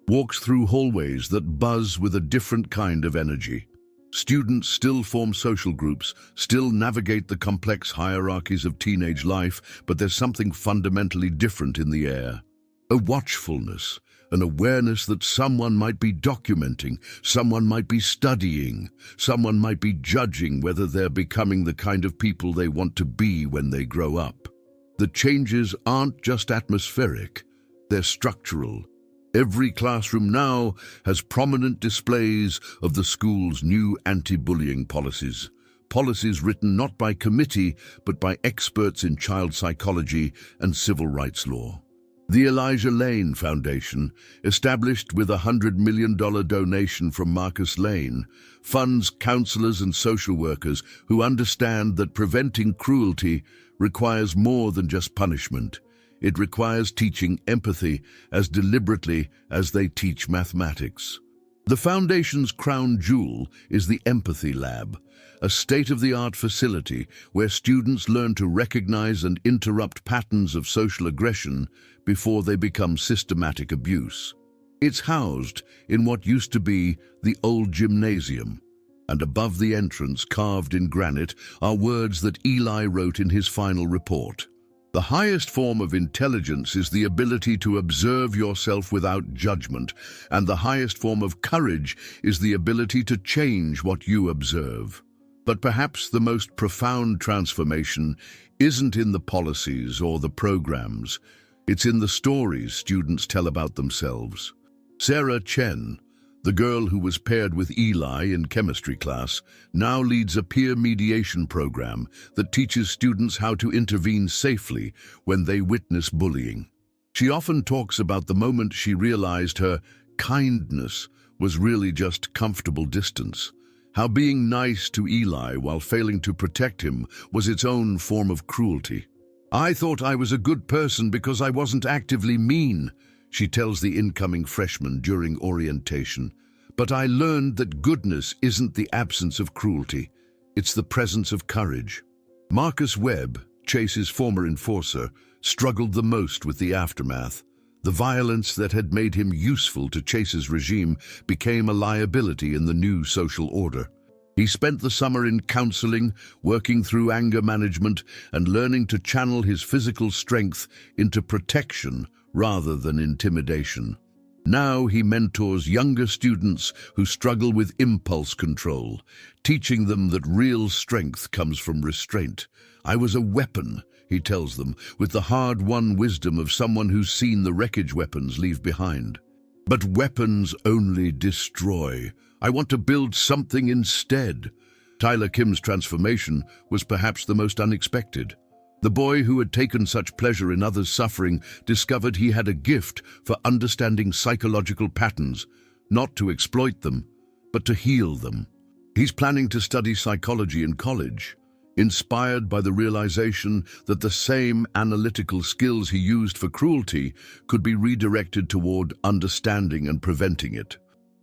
walks through hallways that buzz with a different kind of energy. Students still form social groups, still navigate the complex hierarchies of teenage life, but there's something fundamentally different in the air. A watchfulness, an awareness that someone might be documenting, someone might be studying, someone might be judging whether they're becoming the kind of people they want to be when they grow up. The changes aren't just atmospheric, they're structural. Every classroom now has prominent displays of the school's new anti-bullying policies. Policies written not by committee, but by experts in child psychology and civil rights law. The Elijah Lane Foundation, established with a $100 million donation from Marcus Lane, funds counselors and social workers who understand that preventing cruelty requires more than just punishment. It requires teaching empathy as deliberately as they teach mathematics. The Foundation's crown jewel is the Empathy Lab, a state-of-the-art facility where students learn to recognize and interrupt patterns of social aggression before they become systematic abuse. It's housed in what used to be the old gymnasium, and above the entrance, carved in granite, are words that Eli wrote in his final report. The highest form of intelligence is the ability to observe yourself without judgment, and the highest form of courage is the ability to change what you observe. But perhaps the most profound transformation isn't in the policies or the programs. It's in the stories students tell about themselves. Sarah Chen, the girl who was paired with Eli in chemistry class, now leads a peer mediation program that teaches students how to intervene safely when they witness bullying. She often talks about the moment she realized her kindness was really just comfortable distance, how being nice to Eli while failing to protect him was its own form of cruelty. "I thought I was a good person because I wasn't actively mean," she tells the incoming freshman during orientation. "But I learned that goodness isn't the absence of cruelty, it's the presence of courage." Marcus Webb, Chase's former enforcer, struggled the most with the aftermath. The violence that had made him useful to Chase's regime became a liability in the new social order. He spent the summer in counseling, working through anger management, and learning to channel his physical strength into protection rather than intimidation. Now he mentors younger students who struggle with impulse control, teaching them that real strength comes from restraint. "I was a weapon," he tells them, with the hard-won wisdom of someone who's seen the wreckage weapons leave behind. "But weapons only destroy. I want to build something instead." Tyler Kim's transformation was perhaps the most unexpected. The boy who had taken such pleasure in others' suffering discovered he had a gift for understanding psychological patterns, not to exploit them, but to heal them. He's planning to study psychology in college. inspired by the realization that the same analytical skills he used for cruelty could be redirected toward understanding and preventing it.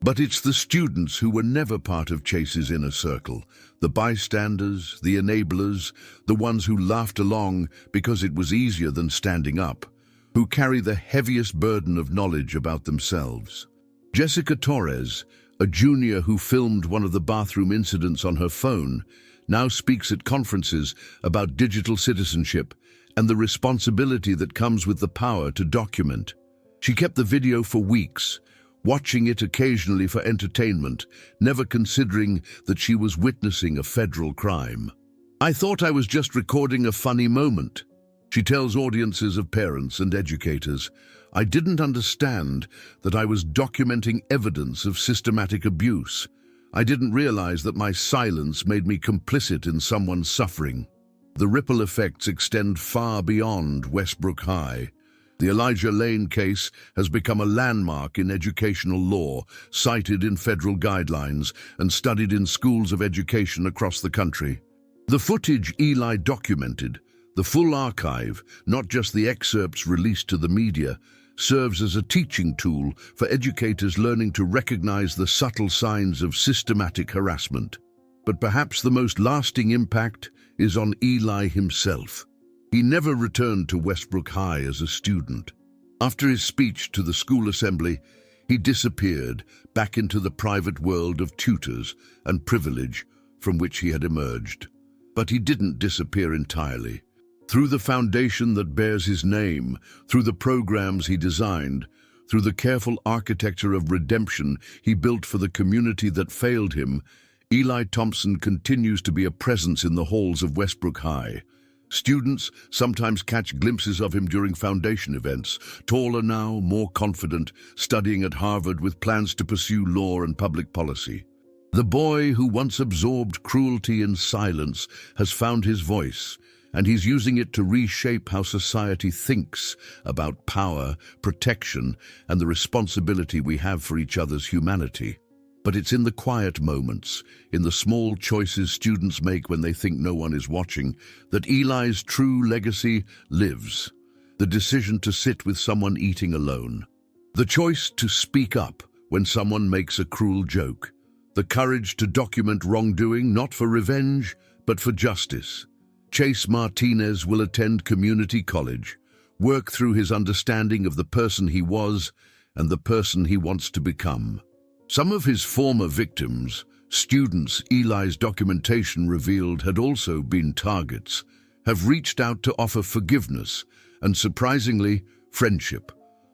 But it's the students who were never part of Chase's inner circle, the bystanders, the enablers, the ones who laughed along because it was easier than standing up, who carry the heaviest burden of knowledge about themselves. Jessica Torres, a junior who filmed one of the bathroom incidents on her phone, now speaks at conferences about digital citizenship and the responsibility that comes with the power to document. She kept the video for weeks, watching it occasionally for entertainment, never considering that she was witnessing a federal crime. "I thought I was just recording a funny moment," she tells audiences of parents and educators. "I didn't understand that I was documenting evidence of systematic abuse. I didn't realize that my silence made me complicit in someone's suffering." The ripple effects extend far beyond Westbrook High. The Elijah Lane case has become a landmark in educational law, cited in federal guidelines and studied in schools of education across the country. The footage Eli documented, the full archive, not just the excerpts released to the media, serves as a teaching tool for educators learning to recognize the subtle signs of systematic harassment. But perhaps the most lasting impact is on Eli himself. He never returned to Westbrook High as a student. After his speech to the school assembly, he disappeared back into the private world of tutors and privilege from which he had emerged. But he didn't disappear entirely. Through the foundation that bears his name, through the programs he designed, through the careful architecture of redemption he built for the community that failed him, Eli Thompson continues to be a presence in the halls of Westbrook High. Students sometimes catch glimpses of him during foundation events, taller now, more confident, studying at Harvard with plans to pursue law and public policy. The boy who once absorbed cruelty in silence has found his voice, and he's using it to reshape how society thinks about power, protection, and the responsibility we have for each other's humanity. But it's in the quiet moments, in the small choices students make when they think no one is watching, that Eli's true legacy lives. The decision to sit with someone eating alone. The choice to speak up when someone makes a cruel joke. The courage to document wrongdoing, not for revenge, but for justice. Chase Martinez will attend community college, work through his understanding of the person he was and the person he wants to become. Some of his former victims, students Eli's documentation revealed had also been targets, have reached out to offer forgiveness and, surprisingly, friendship.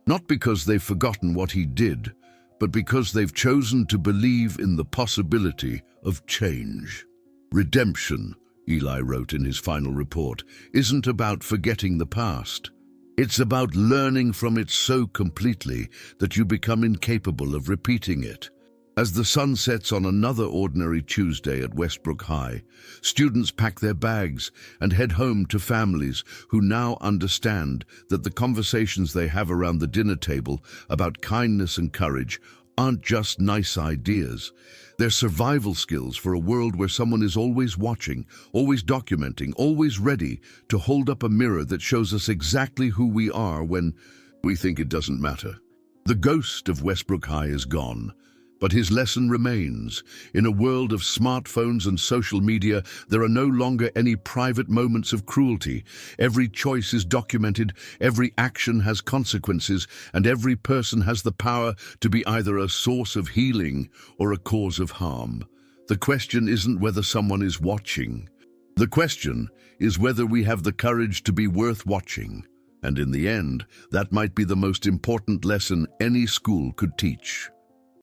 Not because they've forgotten what he did, but because they've chosen to believe in the possibility of change. Redemption, Eli wrote in his final report, isn't about forgetting the past. It's about learning from it so completely that you become incapable of repeating it. As the sun sets on another ordinary Tuesday at Westbrook High, students pack their bags and head home to families who now understand that the conversations they have around the dinner table about kindness and courage aren't just nice ideas. They're survival skills for a world where someone is always watching, always documenting, always ready to hold up a mirror that shows us exactly who we are when we think it doesn't matter. The ghost of Westbrook High is gone, but his lesson remains. In a world of smartphones and social media, there are no longer any private moments of cruelty. Every choice is documented, every action has consequences, and every person has the power to be either a source of healing or a cause of harm. The question isn't whether someone is watching. The question is whether we have the courage to be worth watching. And in the end, that might be the most important lesson any school could teach.